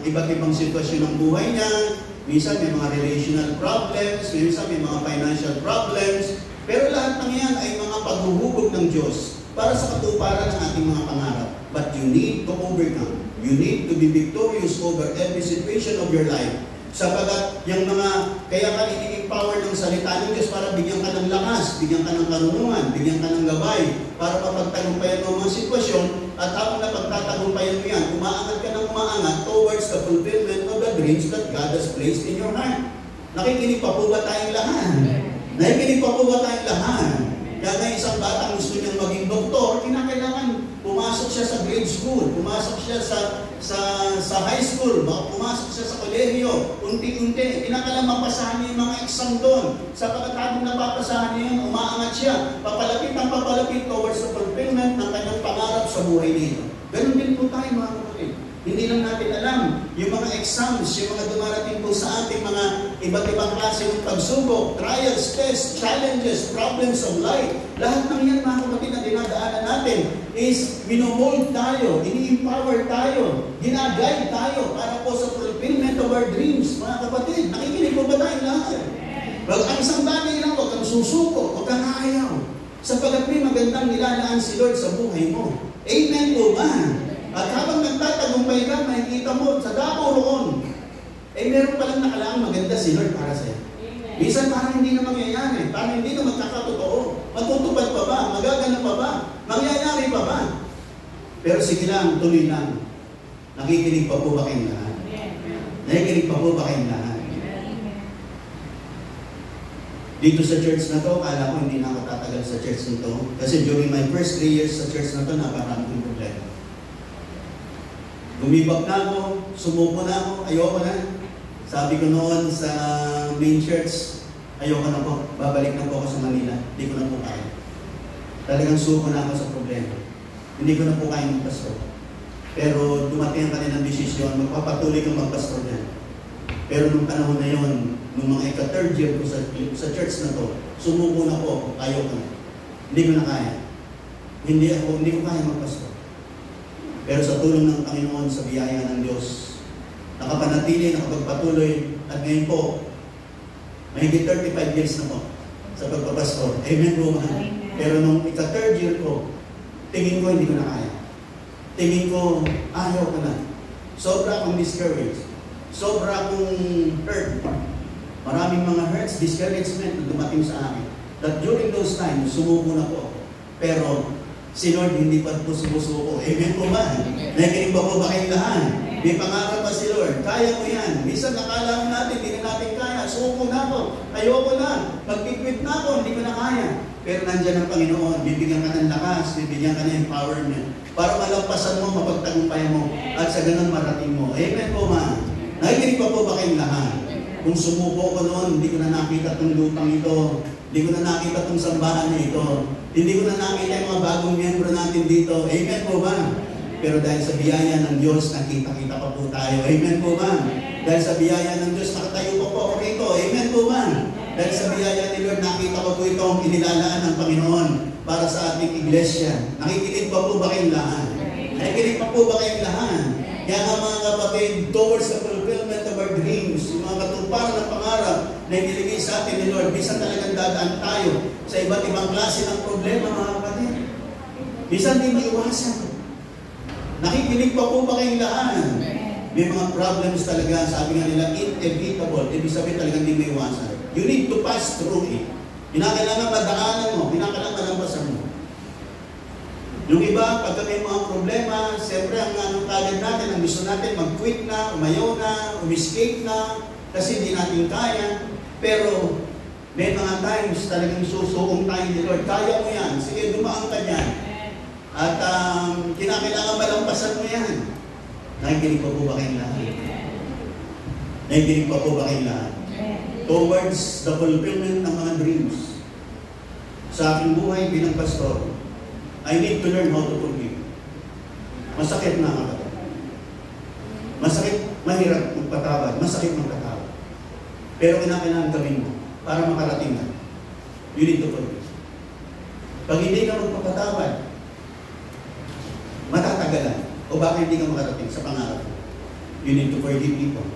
S1: iba't ibang sitwasyon ng buhay niya, minsan may mga relational problems, minsan may mga financial problems, pero lahat ng yan ay mga paghuhubog ng Diyos para sa katuparan ng ating mga pangarap. But you need to overcome. You need to be victorious over every situation of your life. Sapagat yung kaya ka ini-empower ng salita ng Diyos para bigyan ka ng lakas, bigyan ka ng karunungan, bigyan ka ng gabay, para mapagtagumpayan mo mga sitwasyon, at habang napagtatagumpayan mo yan, umaangat ka ng umaangat towards the fulfillment of the dreams that God has placed in your heart. Nakikinig pa po ba tayong lahat? Nakikinig pa po ba tayong lahat? Kaya na isang batang gusto niyang maging doktor, kinakailangan pumasok siya sa grade school, pumasok siya sa high school, pumasok siya sa kolehiyo, unti-unti. Kinakailangan mapasahan niya yung mga exam doon. Sa pagkatapos na papasahan niya yun, umaangat siya, papalapit ng papalapit towards the fulfillment ng kanyang pangarap sa buhay nito. Ganun din po tayo mga kapatid. Hindi lang natin alam yung mga exams, yung mga dumarating po sa ating mga iba't ibang klase ng pagsubok, trials, tests, challenges, problems of life. Lahat ng yan mga kapatid na dinadaanan natin is minomold tayo, ini-empower tayo, ginaguide tayo para po sa fulfillment of our dreams. Mga kapatid, nakikinig po ba tayo lahat? Ang isang bagay lang, huwag kang susuko, huwag kang ayaw. Sapagat may magandang nilalaan si Lord sa buhay mo. Amen po ba? At habang nagtatagumpay ka, makikita mo sa dako roon, meron palang nakalaang maganda si Lord para sa'yo. Minsan parang hindi na mangyayari, parang hindi na magkakatotoo. Matutupad pa ba? Magaganap pa ba? Mangyayari pa ba? Pero sige lang, tuloy lang. Nakikinig pa po ba kayong lahat? Nakikinig pa po ba kayong lahat? Dito sa church na to, kala ko hindi na ako tatagal sa church nito. Kasi during my first 3 years sa church na to, napakaraming problema. Gumibak na ako, sumuko na ako, ayoko na. Sabi ko noon sa main church, ayoko na po, babalik na po ako sa Manila. Hindi ko na po kaya. Talagang suko na ako sa problema. Hindi ko na po kaya magpastor. Pero dumating ang kanilang desisyon, magpapatuloy kang magpastor niya. Pero nung panahon na yon, nung mga ika-third year ko sa church na to, sumuko na po, ayoko na. Hindi ko na kaya. Hindi ko kaya magpastor. Pero sa tulong ng Panginoon, sa biyaya ng Diyos, nakapanatili, nakapagpatuloy, at ngayon po, mahigit 35 years na po sa pagpapastor. Amen po man. Pero nung ika-third year ko, tingin ko hindi ko na kaya. Tingin ko, ayaw ko na. Sobra akong discouraged. Sobra akong hurt. Maraming mga hurts, discouragement na dumating sa akin. That during those times, sumuko na po. Pero, si Lord hindi pa po sumusuko. Amen po ba? Nakikinig pa po ba kayong lahat? May pangarap pa si Lord. Kaya mo yan. Minsan nakala natin, hindi na natin kaya. Suko na ako. Ayoko na. Mag-quit na ako, hindi ko na kaya. Pero nandiyan ang Panginoon. Bibigyan ka ng lakas, bibigyan ka ng empowerment. Para malampasan mo, mapagtagumpayan mo. At sa ganun marating mo. Amen po ma. Nakikinig pa po ba kayong lahat? Kung sumuko ko noon, hindi ko na nakita itong lupang ito. Hindi ko na nakita itong sambahan na ito. Hindi ko na nakita yung mga bagong miyembro natin dito. Amen po ba? Pero dahil sa biyaya ng Diyos, nakita-kita pa po tayo. Amen po ba? Dahil sa biyaya ng Diyos, nakatayo pa po ako rito. Amen po ba? Dahil sa biyaya ni Lord, nakita ko po itong inilalaan ng Panginoon para sa ating iglesia. Nakikinig pa po ba kayong lahat? Nakikinig pa po ba kayong lahat? Kaya nga mga kapatid, towards the fulfillment of our dreams, yung mga katuparan ng pangarap na iniligay sa atin ni Lord, minsan talagang dadaan tayo sa iba't ibang klase ng problema, mga kapatid. Minsan hindi iwasan. Nakikinig pa po ba kayong lahat? May mga problems talaga, sabi nga nila, inevitable. Ibig sabihin talagang hindi may iwasan. You need to pass through it. Kinakailangan madaanan mo, kinakailangan malampasan mo. Yung iba, pagka may mga problema, siyempre ang kagad natin, ang gusto natin, mag-quit na, umayaw na, umiscape na, kasi hindi natin kaya. Pero may mga times talagang susuong tayo ni Lord. Kaya mo yan, sige, dumaan ka dyan. At kinakailangan malampasan mo yan. Nakikinig pa po ba kayong lahat? Nakikinig pa po ba kayong lahat? Towards the fulfillment ng mga dreams. Sa aking buhay bilang pastor, I need to learn how to forgive. Masakit na kapatid. Masakit, mahirap magpatawad. Masakit magpatawad. Pero kinakailangan gawin mo para makarating ka. You need to forgive. Pag hindi ka magpapatawad, matatagalan. O baka hindi ka makarating sa pangarap mo. You need to forgive people.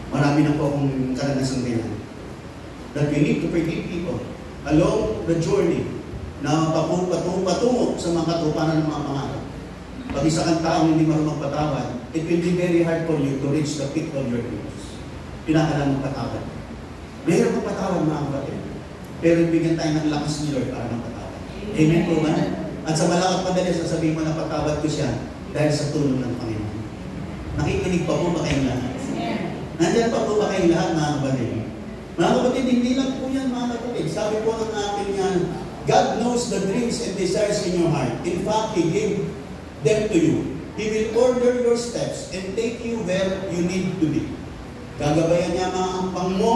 S1: Marami na po akong karanasan ganyan. That we need to forgive people along the journey na patungo sa mga katuparan ng mga pangarap. Pag isa kang taong hindi marunong patawad, it will be very hard for you to reach the peak of your dreams. Pinakalan ng patawad. Mayroon kang patawad mga kapatid. Pero bigyan tayo ng lakas ni Lord para ng patawad. Amen po ba? At sa malakas madali, sasabihin mo na patawad ko siya dahil sa tulong ng Panginoon. Nakikinig pa po ba kayong lahat? Nandiyan pa po ba kayong lahat mga kapatid? Mga kapatid, hindi lang po yan mga kapatid. Sabi po ng ating God knows the dreams and desires in your heart. In fact, He gave them to you. He will order your steps and take you where you need to be. Gagabayan niya mga ampang mo,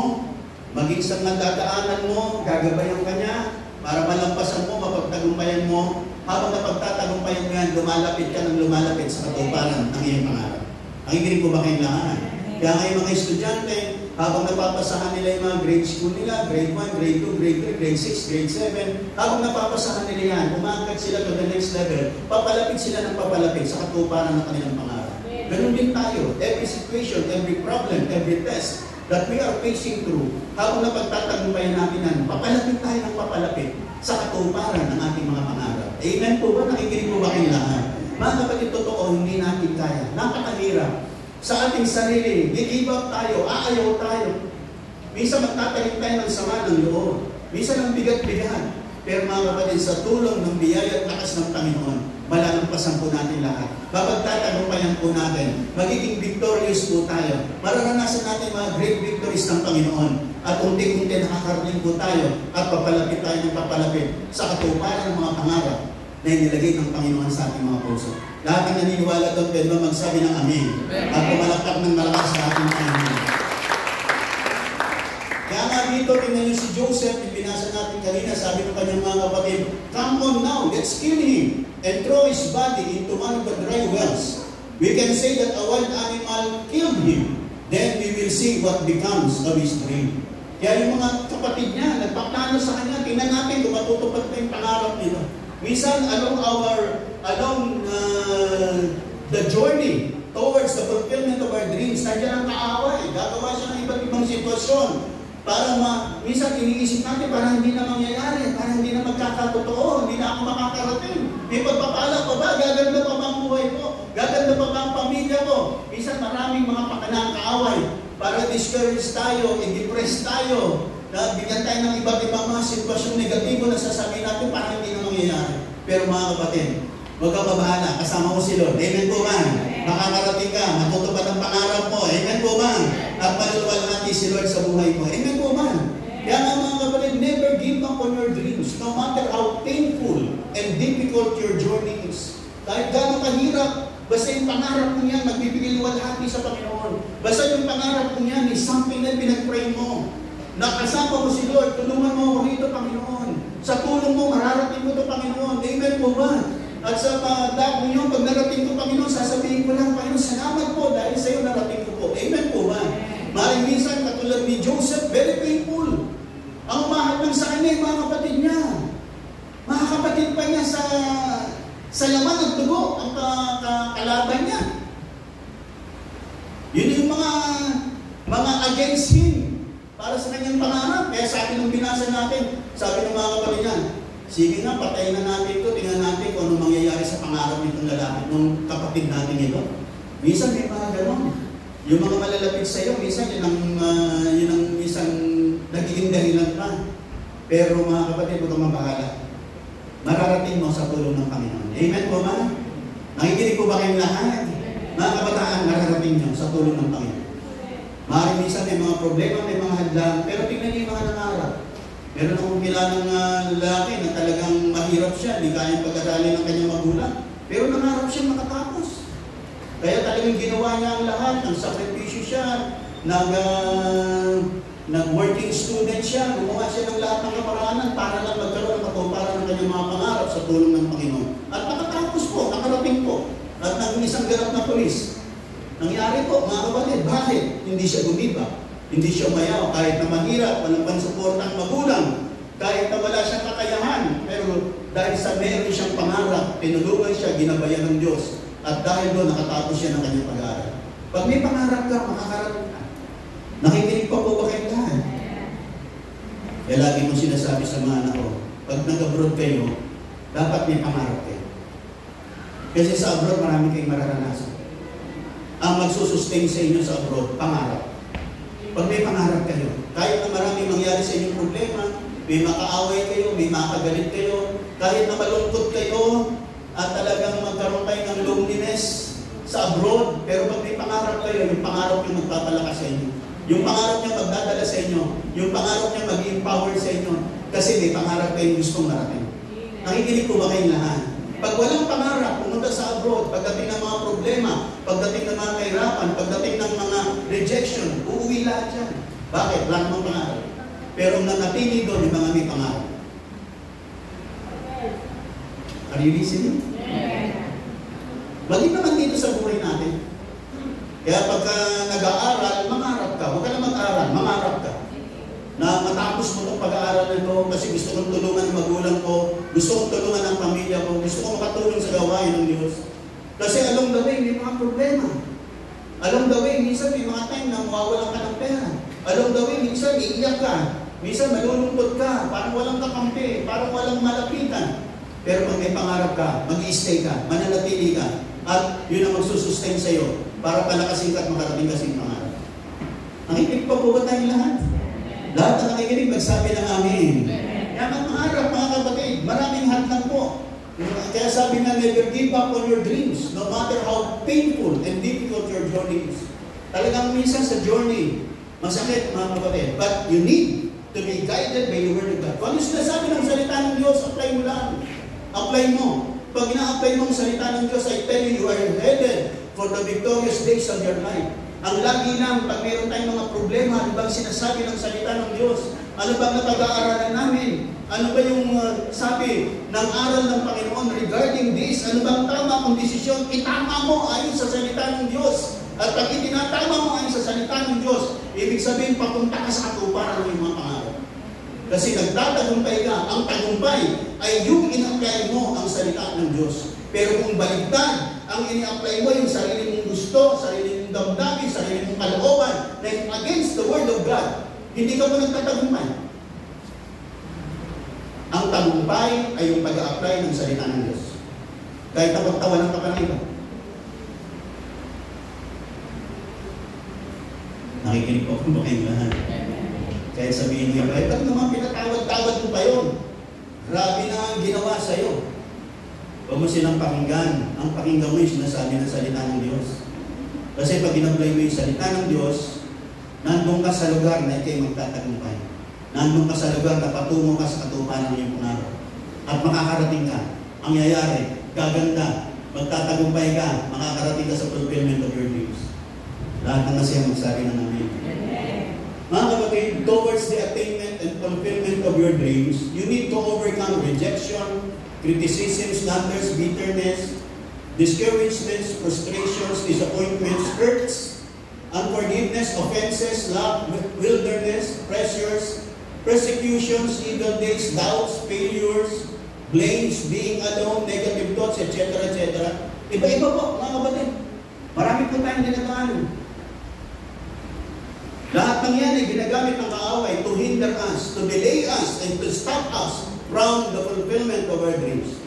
S1: maging sa nadadaanan mo, gagabayan ka niya, para malampasan mo, mapagtagumpayan mo. Habang napagtatagumpayan mo yan, lumalapit ka ng lumalapit sa katuparan ng iyong pangarap. Ang ikinig po ba kayong lahat? Kaya ngayon mga estudyante, habang napapasahan nila yung mga grade school nila, grade 1, grade 2, grade 3, grade 6, grade 7, habang napapasahan nila yan, umaangkat sila to the next level, papalapit sila ng papalapit sa katuparan ng kanilang pangarap. Ganun din tayo. Every situation, every problem, every test that we are facing through, habang napagtatagumpayan natin yan, papalapit tayo ng papalapit sa katuparan ng ating mga pangarap. Amen po ba? Nakikinig po ba kayong lahat? Mga kapatid, totoo, hindi natin kaya. Napakahirap. Sa ating sarili, give up tayo, aayaw tayo. Minsan magtatalim tayo ng sama ng loob. Minsan ang bigat-bigat. Pero mga kapatid, sa tulong ng biyaya at lakas ng Panginoon, malalampasan po natin lahat. Papagtatagumpayan po natin. Magiging victorious po tayo. Mararanasan natin mga great victories ng Panginoon. At unti-unti nakakarating po tayo at papalapit tayo ng papalapit sa katuparan ng mga pangarap na inilagay ng Panginoon sa ating mga puso. Lahat ng naniniwala doon, pwede ba magsabi ng amen? At pumalakpak ng malakas sa ating Panginoon. Kaya nga dito, tingnan niyo si Joseph, ibinasa natin kanina, sabi ng kanyang mga kapatid, "Come on now, let's kill him and throw his body into one of the dry wells. We can say that a wild animal killed him. Then we will see what becomes of his dream." Kaya yung mga kapatid niya, nagpaplano sa kanya, tingnan natin kung matutupad pa yung pangarap nila. Minsan, along the journey towards the fulfillment of our dreams, nandiyan ang kaaway. Gagawa siya ng iba't ibang sitwasyon. Minsan iniisip natin, parang hindi na mangyayari, parang hindi na magkakatotoo, hindi na ako makakarating. May pagpapala pa ba? Gaganda pa ba ang buhay ko? Gaganda pa ba ang pamilya ko? Minsan maraming mga pakanang kaaway para discourage tayo, i-depress tayo. Bigyan tayo ng iba't ibang mga sitwasyong negatibo na sasabihin natin parang hindi na mangyayari. Pero mga kapatid, huwag kang mabahala, kasama ko si Lord. Amen po ba? Makakarating ka, matutupad ang pangarap mo. Amen po ba? At maluluwalhati si Lord sa buhay mo. Amen po ba? Kaya nga mga kapatid, never give up on your dreams, no matter how painful and difficult your journey is. Kahit gano'ng kahirap, basta yung pangarap mo yan, magbibigay luwalhati sa Panginoon. Basta yung pangarap mo yan is something na pinag-pray mo. Nakasama mo si Lord, tulungan mo ako rito, Panginoon. Sa tulong mo, mararating mo ito, Panginoon. Amen po ba? At sa dako nyo, pag narating ko, Panginoon, sasabihin ko lang, Panginoon, salamat po dahil sa iyo narating ko po. Amen po ba? Maring minsan, katulad ni Joseph, very painful. Ang umahal lang sa kanya, mga kapatid niya. Mga kapatid pa niya sa laman ng dugo, ang kalaban niya. Yun yung mga against him. Para sa kanyang pangarap. Kaya sa atin nung binasa natin, sabi ng mga kapatid niya, sige nga, patayin na natin ito, tingnan natin kung ano mangyayari sa pangarap nitong lalaki, nung kapatid natin ito. Minsan may mga gano'n. Yung mga malalapit sa iyo, minsan yun ang minsan nagiging dahilan pa Pero mga kapatid, huwag kang mabahala. Mararating mo sa tulong ng Panginoon. Amen po ba? Nakikinig po ba kayong lahat? Mga kabataan, mararating nyo sa tulong ng Panginoon. Maaaring minsan may mga problema, may mga hadlang, pero tingnan niyo yung mga nangarap. Meron akong kilalang lalaki na talagang mahirap siya, hindi kayang pag-aralin ng kanyang magulang. Pero nangarap siya makatapos. Kaya talagang ginawa niya ang lahat, ang sakripisyo siya, nag-working student siya, gumawa siya ng lahat ng kaparaanan para lang magkaroon ng katuparan ng kanyang mga pangarap sa tulong ng Panginoon. At nakatapos po, nakarating po, at naging isang ganap na pulis. Nangyari po, mga kapatid, bakit? Hindi siya gumiba, hindi siya umayaw, kahit na mahirap, walang pansuportang magulang, kahit na wala siyang kakayahan, pero dahil sa meron siyang pangarap, tinulungan siya, ginabayan ng Diyos, at dahil doon, nakatapos siya ng kanyang pag-aaral. Pag may pangarap ka, makakarating ka. Nakikinig pa po ba kayo lahat? Kaya lagi kong sinasabi sa mga anak ko, pag nag-abroad kayo, dapat may pangarap kayo. Kasi sa abroad, marami kayong mararanasan. Ang magsusustain sa inyo sa abroad, pangarap. Pag may pangarap kayo, kahit na maraming mangyari sa inyong problema, may makaaway kayo, may makagalit kayo, kahit na malungkot kayo, at talagang magkaroon kayo ng loneliness sa abroad, pero pag may pangarap kayo, yung pangarap yung magpapalakas sa inyo. Yung pangarap niya magdadala sa inyo, yung pangarap niya mag-empower sa inyo, kasi may pangarap kayong gustong marating. Nakikinig po ba kayong lahat? Pag walang pangarap, pumunta sa abroad, pagdating ng mga problema, pagdating ng mga kahirapan, pagdating ng mga rejection, uuwi lahat yan. Bakit? Wala namang pangarap. Pero nanatili doon yung mga may pangarap. Are you listening? Maging naman dito sa buhay natin. Kaya pagka nag-aaral, mangarap ka. Huwag ka na mag-aaral, mangarap ka. Na matapos mo itong pag-aaral nito kasi gusto kong tulungan ng magulang ko, gusto kong tulungan ng pamilya ko, gusto kong makatulong sa gawain ng Diyos. Kasi along the way, may mga problema. Along the way, minsan may mga time na mawawalan ka ng pera. Along the way, minsan iiyak ka. Minsan malulungkot ka, parang walang kakampi, parang walang malapitan. Pero pag may pangarap ka, mag-i-stay ka, mananatili ka, at yun ang magsusustain sa iyo para palakasin ka at makarating ka sa iyong pangarap. Nakikinig pa po ba tayong lahat? Lahat na nakikinig, magsabi ng amin. Kaya mangarap, mga kapatid, maraming hadlang po. Kaya sabi nga, never give up on your dreams, no matter how painful and difficult your journey is. Talagang minsan sa journey, masakit, mga kapatid, but you need to be guided by the Word of God. Kung ano sinasabi ng salita ng Diyos, apply mo lang. Apply mo. Pag ina-apply mo ang salita ng Diyos, I tell you, you are headed for the victorious days of your life. Ang lagi lang, pag mayroon tayong mga problema, ano bang sinasabi ng salita ng Diyos? Ano bang napag-aaralan namin? Ano ba yung sabi ng aral ng Panginoon regarding this? Ano bang tama kung desisyon? Itama mo ayon sa salita ng Diyos. At pag itinatama mo ayon sa salita ng Diyos, ibig sabihin, papunta ka sa katuparan ng mga pangarap. Kasi nagtatagumpay ka, ang tagumpay ay yung in-apply mo ang salita ng Diyos. Pero kung baligtad, ang in-apply mo yung sarili mong gusto, sarili mong damdamin, sarili mong kalooban, na against the Word of God, hindi ka mo nagtatagumpay. Ang tagumpay ay yung pag-a-apply ng salita ng Diyos. Kahit napagtawanan ka pa ng iba. Nakikinig po kung bakit lahat. Kahit sabihin niya, ba't naman pinatawad-tawad mo pa yun? Grabe na ang ginawa sa'yo. Huwag mo silang pakinggan. Ang pakinggan mo yung sinasabi ng salita ng Diyos. Kasi pag in-apply mo yung salita ng Diyos, nandun ka sa lugar na ikay magtatagumpay. Nandun ka sa lugar na patungo ka sa katuparan ng iyong pangarap. At makakarating ka. Ang yayari, gaganda, magtatagumpay ka, makakarating ka sa fulfillment of your dreams. Lahat ng masaya magsabi ng amen. Mga kapatid, towards the attainment and fulfillment of your dreams, you need to overcome rejection, criticism, slanders, bitterness, discouragements, frustrations, disappointments, hurts, unforgiveness, offenses, love, wilderness, pressures, persecutions, evil days, doubts, failures, blames, being alone, negative thoughts, etc., etc. Iba-iba po, mga kapatid. Marami po tayong dinadaanan. Lahat ng yan ay ginagamit ng kaaway to hinder us, to delay us, and to stop us from the fulfillment of our dreams.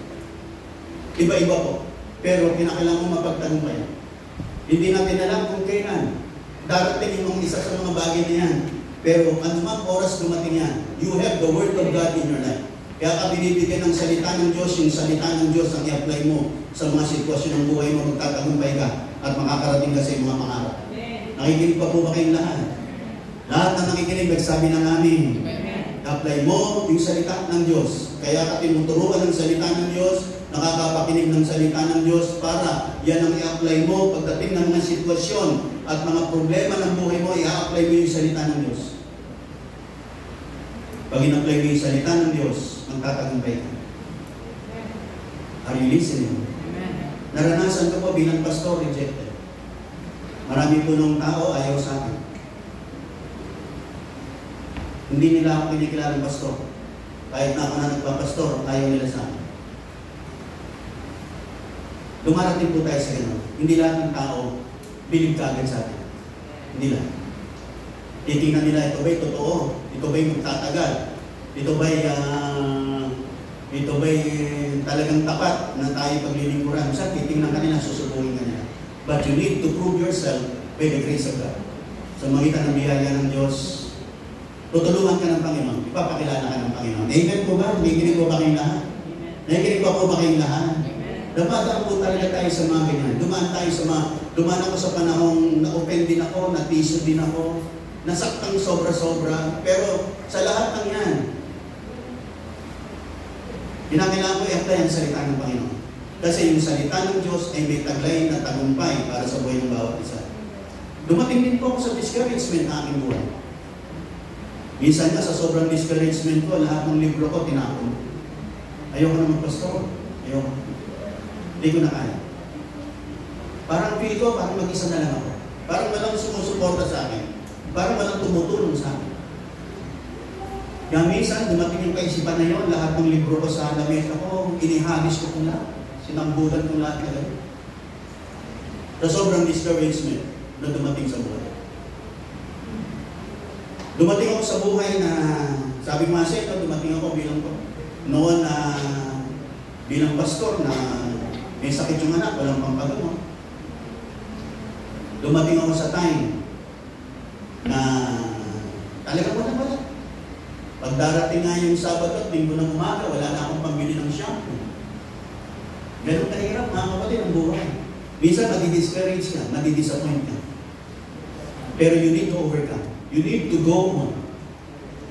S1: Iba-iba po. Pero kinakailangan mo mapagtagumpay. Hindi natin alam kung kailan darating yung isa sa mga bagay na yan. Pero anumang oras dumating yan, you have the Word of God in your life. Kaya ka binibigyan ng salita ng Diyos, yung salita ng Diyos ang i-apply mo sa mga sitwasyon ng buhay mo, magtatagumpay ka at makakarating ka sa iyong mga pangarap. Nakikinig pa po ba kayong lahat? Lahat na nakikinig, nagsabi na namin, apply mo yung salita ng Diyos. Kaya ka tinuturuan ng salita ng Diyos, nakakapakinig ng salita ng Diyos para yan ang i-apply mo pagdating ng mga sitwasyon at mga problema ng buhay mo, i-apply mo yung salita ng Diyos. Pag in-apply mo yung salita ng Diyos, magtatagumpay ka. Are you listening? Naranasan ko po bilang pastor, rejected. Marami po nung tao ayaw sa akin. Hindi nila ako kinikilalang pastor. Kahit na ako na nagpapastor, ayaw nila sa akin. Dumarating po tayo sa gano'n. Hindi lahat ng tao bilib ka agad sa atin. Hindi lahat. Titingnan nila, ito ba'y totoo? Ito ba'y magtatagal? Ito ba'y talagang tapat na tayo paglilingkuran? Saan titingnan ka nila, susubuhin ka nila. But you need to prove yourself by the grace of God. Sa magitan ng biyaya ng Diyos, tutulungan ka ng Panginoon, ipapakilala ka ng Panginoon. Amen po ba? Nakikinig po ba kayong lahat? Nakikinig pa po ba kayong lahat? Dumadaan po talaga tayo sa mga ganyan. Dumaan ako sa panahong na-open din ako, na-tiso din ako, nasaktang sobra-sobra, pero sa lahat ng yan, kinakailangan ko i-apply ang salita ng Panginoon. Kasi yung salita ng Diyos ay may taglay na tagumpay para sa buhay ng bawat isa. Dumating din po ako sa discouragement na aking buhay. Minsan nga sa sobrang discouragement ko, lahat ng libro ko tinapon. Ayoko na magpastor. Ayoko. Hindi ko na kaya. Parang feel ko, parang mag-isa na lang ako. Parang walang sumusuporta sa akin. Parang walang tumutulong sa akin. Kaya minsan, dumating yung kaisipan na yun, lahat ng libro ko sa lamesa ko, inihagis ko kung lahat. Sinambulan kong lahat na gano'n. Sa sobrang discouragement na dumating sa buhay. Dumating ako sa buhay na, sabi ko nga sa ito, dumating ako noon na bilang pastor na may sakit yung anak, walang pampagamot. Dumating ako sa time na talagang wala. Pag darating nga yung Sabado at Linggo ng umaga, wala na akong pambili ng shampoo. Ganun kahirap, mga kapatid, ang buhay. Minsan, madi-discourage ka, madi-disappoint ka. Pero you need to overcome. You need to go on.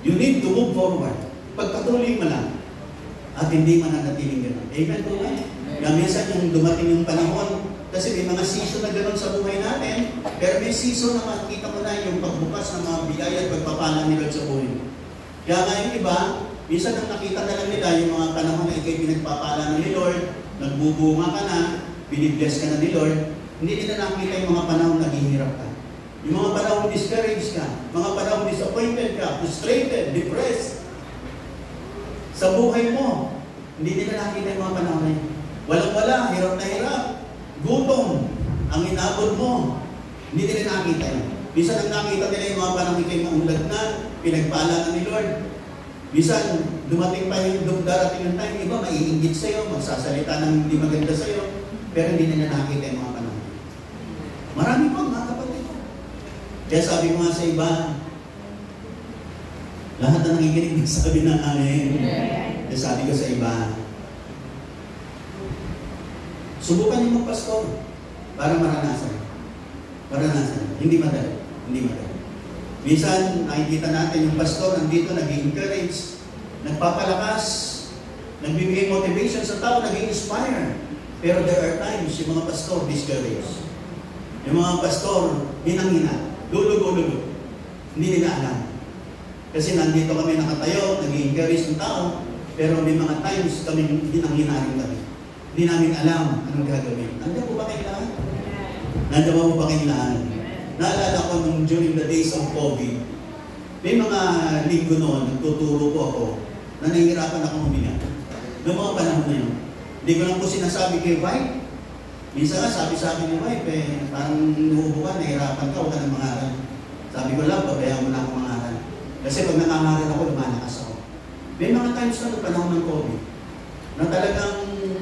S1: You need to move forward. Pagpatuloy mo lang at hindi mananatiling gano'n. Amen po ba? Kaya minsan yung dumating yung panahon, kasi may mga season na gano'n sa buhay natin, pero may season na makikita mo na yung pagbukas ng mga biyaya at pagpapala ni God sa buhay. Kaya nga yung iba, minsan ang nakita na lang nila yung mga panahon na ikay pinagpapala ni Lord, nagbubunga ka na, binibless ka na ni Lord, hindi nila nakita yung mga panahon na naghihirap ka. Yung mga panahon discouraged ka, mga panahon disappointed ka, frustrated, depressed. Sa buhay mo, hindi nila nakita yung mga panahon na yun. Walang-wala, hirap na hirap, gutom, ang inabot mo, hindi nila nakita yun. Minsan ang nakita nila yung mga panahon ikay maunlad na, pinagpala na ni Lord. Minsan, dumating pa yung darating yung time, iba maiinggit sa'yo, magsasalita ng hindi maganda sa'yo, pero hindi nila nakita yung mga panahon. Marami po, mga kapatid ko. Kaya sabi ko nga sa iba, lahat na nakikinig sabi na amin. Kaya sabi ko sa iba, subukan niyo magpastor para maranasan. Hindi madali. Minsan, nakikita natin yung pastor nandito, nag-encourage, nagpapalakas, nagbibigay motivation sa tao, nag-inspire. Pero there are times, yung mga pastor discourage. Yung mga pastor, hinang-hina, dulo-dulo. Hindi nila alam. Kasi nandito kami nakatayo, nag-encourage ng tao, pero may mga times kami hinang-hina rin kami. Hindi namin alam anong gagawin. Nandiyan po ba kayo lahat? Nandiyan po ba kayo lahat? Naalala ko nung during the days of COVID, may mga linggo noon, nagtuturo po ako, na nahihirapan ako huminga. Noong mga panahon na yun. Hindi ko lang po sinasabi kay White. Minsan nga, sabi sa akin ni White, parang nuubo ka, nahihirapan ka, huwag ka nang mangaral. Sabi ko lang, pabayaan mo na ako mangaral. Kasi pag nangangaral ako, lumalakas ako. May mga times na noong panahon ng COVID, na talagang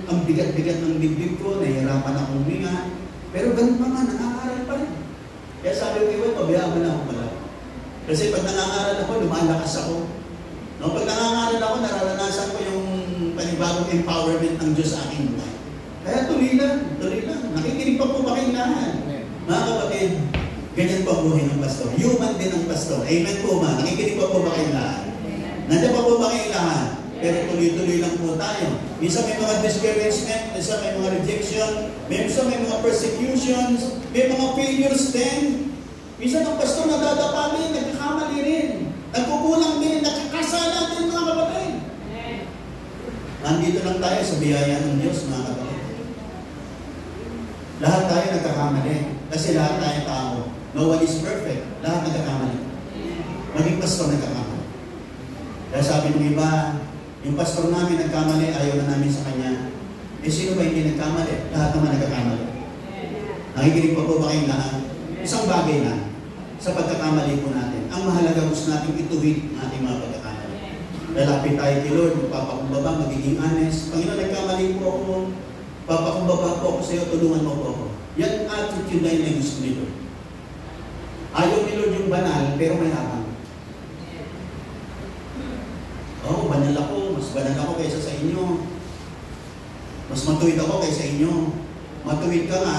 S1: ang bigat-bigat ng dibdib ko, nahihirapan akong huminga. Pero ganun pa nga, nangangaral pa rin. Kaya sabi ko, pabayaan mo na ako pala. Kasi pag nangangaral ako, lumalakas ako. No? Pag nangangaral ako, nararanasan ko yung panibagong empowerment ng Diyos sa akin. Kaya tuloy lang, tuloy lang. Nakikinig pa po ba kayong lahat? Mga kapatid, ganyan po ang buhay ng pastor. Human din ang pastor. Amen po ba? Nakikinig pa po ba kayong lahat? Nandiyan pa po ba kayong lahat? Pero tuloy-tuloy lang po tayo. Minsan may mga discouragement, minsan may mga rejection, minsan may mga persecutions, may mga failures din. Minsan ang pastor nadadapa din, nagkakamali rin. Nagkukulang din, nagkakasala din mga kapatid. Nandito lang tayo sa biyaya ng Diyos mga kapatid. Lahat tayo nagkakamali. Kasi lahat tayo tao. No one is perfect. Lahat nagkakamali. Maging pastor nagkakamali. Kaya sabi ng iba, yung pastor namin nagkamali, ayaw na namin sa kanya. Eh sino ba hindi nagkamali? Lahat naman nagkakamali. Nakikinig pa po ba kayong lahat? Isang bagay na sa pagkakamali po natin. Ang mahalaga gusto natin ituwid ang ating mga pagkakamali. Lalapit tayo kay Lord, magpapakumbaba, magiging honest. Panginoon, nagkamali po ako. Papakumbaba po ako sa iyo, tulungan mo po ako. Yan attitude na yun ay gusto ni Lord. Ayaw ni Lord yung banal, pero may habang. Oo, banal ako. Mas banal ako kaysa sa inyo. Mas matuwid ako kaysa inyo. Matuwid ka nga,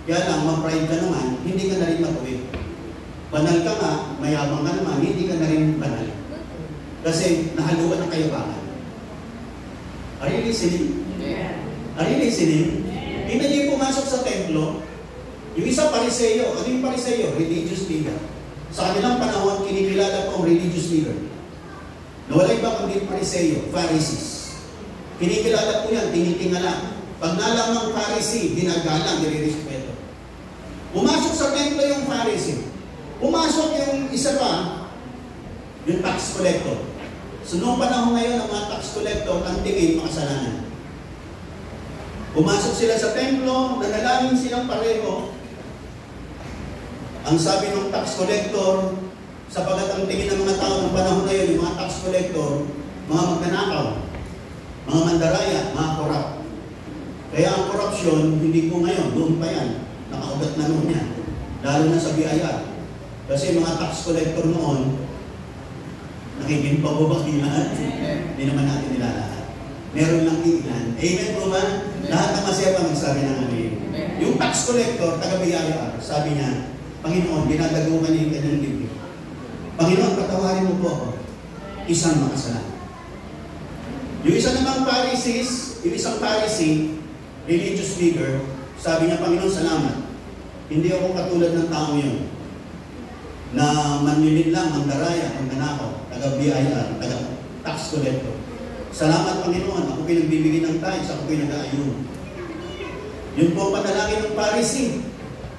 S1: kaya lang, ma-pride ka naman, hindi ka na rin matuwid. Banal ka nga, mayabang ka naman, hindi ka na rin banal. Kasi nahaluan ng kayabangan. Are you listening? Are you listening? Hindi niyo pumasok sa templo, yung isa Pariseo. Ano yung Pariseo? Religious leader. Sa kanilang panahon, kinikilala po ang religious leader. Nawala iba kundi Pariseo, Pharisees. Kinikilala po yan, tinitingala. Pag nalamang Pharisee, ginagalang, nire-respeto. Pumasok sa templo yung Pharisee. Pumasok yung isa pa, yung tax collector. So noong panahon ngayon, ang mga tax collector, ang tingin, makasalanan. Pumasok sila sa templo, nanalangin silang pareho. Ang sabi ng tax collector, sapagat ang tingin ng mga tao ng panahon na yun, yung mga tax collector, mga magnanakaw, mga mandaraya, mga korap. Kaya ang korupsyon, hindi po ngayon, doon pa yan. Nakaugat na noon yan. Lalo na sa BIR. Kasi mga tax collector noon, nakikinig pa po ba lahat? Hindi naman natin nila lahat. Meron lang ilan. Amen po ba? Lahat ng masaya pa magsabi ng amin. Yung tax collector, taga-BIR, sabi niya, Panginoon, dinadagukan niya yung kanyang libro. Panginoon, patawarin mo po ako. Isang makasalanan. Yung isa namang Pharisees, yung isang Pharisee, religious leader, sabi niya, Panginoon, salamat. Hindi ako katulad ng tao yun na manlilid lang, mandaraya, mandanakaw, taga-BIR, taga-tax collector. Salamat, Panginoon, ako pinagbibigay ng tithes, ako pinag-aayun. Yun po ang panalangin ng Pharisee.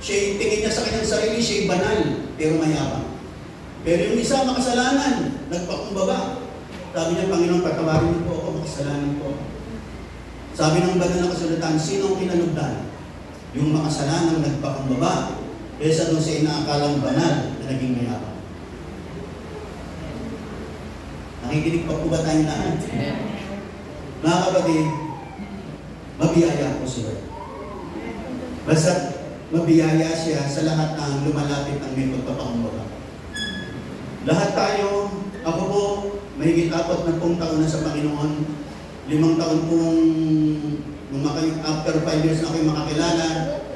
S1: Siya tingin niya sa kanyang sarili, siya banal, pero mayabang. Pero yung isa, makasalanan, nagpakumbaba. Sabi niya, Panginoon, patawarin niyo po ako, makasalanan po. Sabi ng banal na kasulatan, sino ang kinalugdan? Yung makasalanang nagpakumbaba, kaysa doon sa inaakalang banal na naging mayabang. Nakikinig pa po ba tayong lahat? Mga kapatid, mabiyaya po si Lord. Basta mabiyaya siya sa lahat ng lumalapit ng may pagpapakumbaba. Lahat tayo, ako po, mahigit 40 taon na sa Panginoon. 5 taon pong, after 5 years na ako'y makakilala,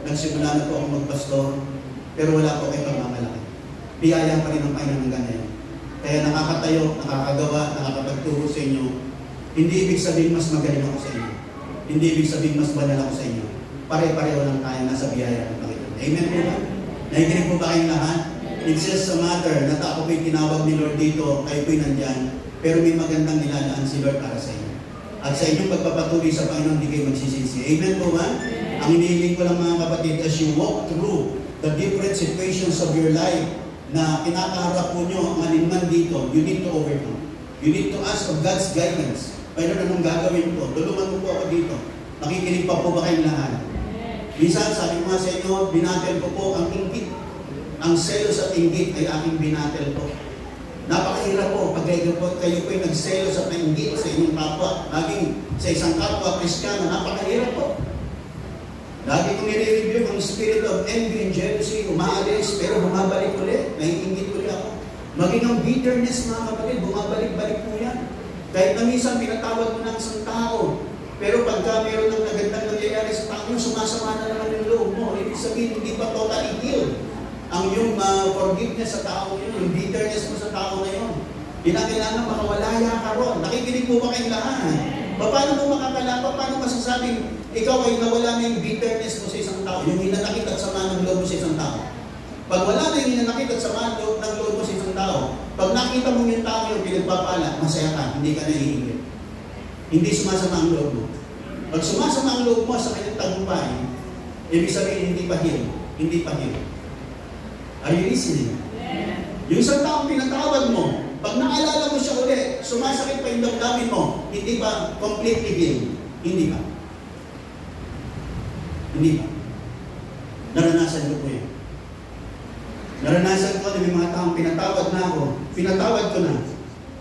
S1: nagsimula na po akong magpastor, pero wala po kayo pagmamalaki. Biyaya pa rin ang Panginoon ng ganyan. Kaya nakakatayo, nakakagawa, nakakapagturo sa inyo. Hindi ibig sabihin mas magaling ako sa inyo. Hindi ibig sabihin mas banal ako sa inyo. Pare-pareho lang tayo nasa biyaya ng Panginoon. Amen po ba? Nakikinig po ba kayong lahat? It's just a matter na ako po'y tinawag ni Lord dito, kayo po'y nandyan, pero may magandang nilalaan si Lord para sa inyo. At sa inyong pagpapatuloy sa Panginoon, hindi kayo magsisisi. Amen po ba? Ang inihiling ko lang mga kapatid, as you walk through the different situations of your life na kinakaharap po nyo ang alinman dito, you need to overcome. You need to ask of God's guidance. Panginoon, anong gagawin ko? Tulungan mo po ako dito. Nakikinig pa po ba kayong lahat? Minsan, sabi ko nga sa inyo, binatel ko po ang inggit. Ang selos at inggit ay aking binatel po. Napakahirap po pag kayo po'y nagselos at inggit sa inyong kapwa. Laging sa isang kapwa Kristiyano, napakahirap po. Lagi kong nire-review ang spirit of envy and jealousy, umaalis, pero bumabalik ulit, naiinggit ulit ako. Maging ang bitterness, mga kapatid, bumabalik-balik po yan. Kahit na minsan pinatawad mo ng isang tao, pero pagka meron ng nagandang nangyayari sa tao, yung sumasama na naman yung loob mo. Ibig sabihin, hindi pa totally healed ang yung forgiveness sa tao yun, yung bitterness mo sa tao na yun. Kailangan makawalaya ka ron. Nakikinig po ba kayong lahat? Paano mo makakalapa? Paano masasabing ikaw ay nawala na yung bitterness mo sa isang tao? Yung hinanakit at sama ng loob mo sa isang tao. Pag wala na yung hinanakit at sama ng loob mo sa isang tao, pag nakita mo yung tao yung pinagpapala, masaya ka, hindi ka naiingit. Hindi sumasama ang loob mo. Pag sumasama ang loob mo sa kanyang tagumpay, ibig sabihin hindi pa heal. Hindi pa heal. Are you listening? Yung isang taong pinatawad mo, pag naalala mo siya ulit, sumasakit pa yung damdamin mo, hindi ba completely healed? Hindi ba? Hindi ba? Naranasan ko po yan. Naranasan ko na may mga taong pinatawad na ako. Pinatawad ko na.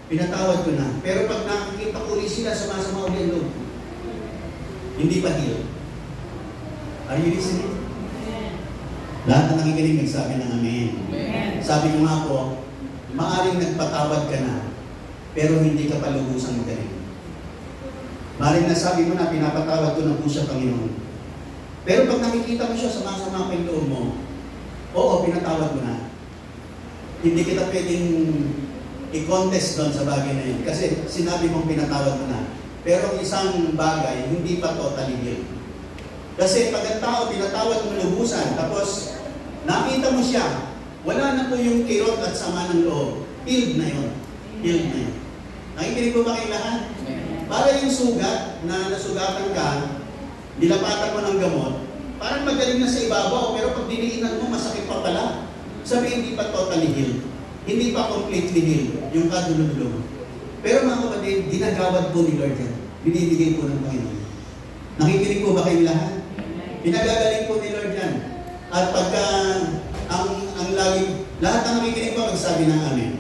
S1: Pinatawad ko na. Pero pag nakikita ko ulit sila, sumasama ulit loob. Hindi pa healed. Are you listening? Lahat na nakikinig nagsabi ng amen. Sabi ko nga po, maaring nagpatawad ka na, pero hindi ka pa lubusang magaling. Maaring nasabi mo na, pinapatawad ko na po siya, Panginoon. Pero pag nakikita mo siya, sumasama pa yung loob mo, oo, pinatawad mo na. Hindi kita pwedeng i-contest doon sa bagay na yun. Kasi sinabi mong pinatawad mo na. Pero isang bagay, hindi pa totally healed. Kasi pag ang tao, pinatawad mo lubusan, tapos nakita mo siya, wala na po yung kirot at sama ng loob. Healed na yun. Healed na yun. Nakikinig po ba kayo lahat? Para yung sugat na nasugatan ka, nilapatan mo ng gamot, parang magaling na sa ibabaw, pero pag diniinan mo, masakit pa pala. Sabi, hindi pa totally healed. Hindi pa completely healed yung kadulog-log. Pero mga kapatid, ginagawad po ni Lord yan. Binibigay po ng Panginoon. Nakikinig po ba kayo lahat? Pinagagaling po ni Lord yan. At pagka ang laging, lahat ng nakikinig po, magsabi ng amen.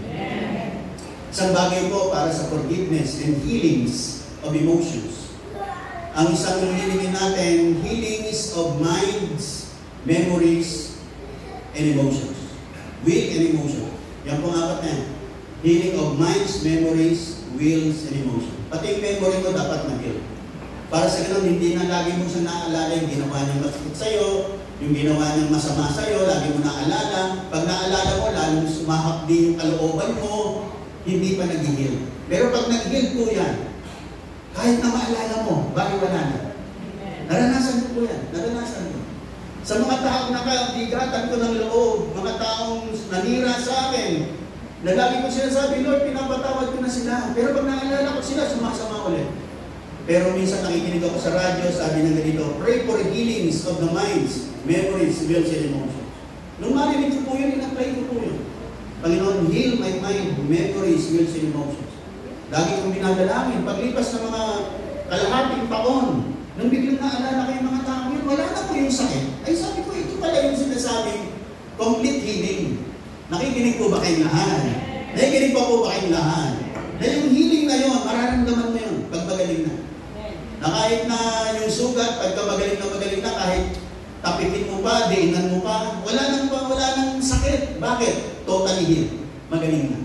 S1: Isang bagay po para sa forgiveness and healings of emotions. Ang isang hilingin natin, healings of minds, memories, and emotions. Will and emotion. Yan po ang apat na yan. Healing of minds, memories, wills, and emotions. Pati yung memory mo dapat mag-heal. Para sa ganun, hindi na lagi mo siya naaalala yung ginawa niyang masakit sa'yo, yung ginawa niyang masama sa'yo, lagi mo naaalala. Pag naaalala mo, lalong sumahapdi yung kalooban mo, hindi pa nag-heal. Pero pag nag-heal po yan, kahit na maalala mo, bakit wala na? Naranasan ko po yan. Naranasan ko. Sa mga taong nakabigatan ko ng loob, mga taong nanira sa akin, na lagi ko sinasabi, Lord, pinapatawad ko na sila. Pero pag naalala ko sila, sumasama ulit. Pero minsan nakikinig ako sa radyo, sabi na ganito, pray for healings of the minds, memories, wills, and emotions. Nung marinig ko po yun, in-apply ko po yun. Panginoon, heal my mind, memories, wills, and emotions. Lagi kong binadalangin. Paglipas ng mga kalahating taon, nung biglang naalala kayo mga tao yun, wala na po yung sakit. Ay sabi ko, ito pala yung sinasabing complete healing. Nakikinig po ba kayong lahat? Nakikinig po ba kayong lahat? Dahil yung healing na yun, mararamdaman mo yun pag magaling na. Na kahit na yung sugat, pagka magaling na, kahit tapikin mo pa, diinan mo pa, wala nang sakit. Bakit? Totally healed. Magaling na.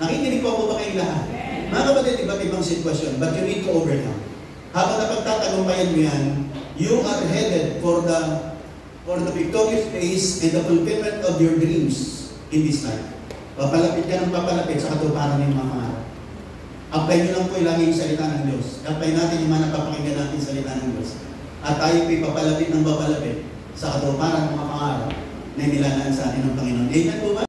S1: Nakikinig po ba kayong lahat? Mga kapatid, iba't ibang sitwasyon, but you need to overcome. Habang napagtatagumpayan mo yan, you are headed for the victorious phase and the fulfillment of your dreams in this life. Papalapit ka ng papalapit sa katuparan ng mga pangarap. Apply nyo lang po ilagay yung salita ng Diyos. Apply natin yung mga napapakinggan natin salita ng Diyos. At tayo po'y papalapit ng papalapit sa katuparan ng mga pangarap na inilalaan sa atin ng Panginoon. Amen po ba?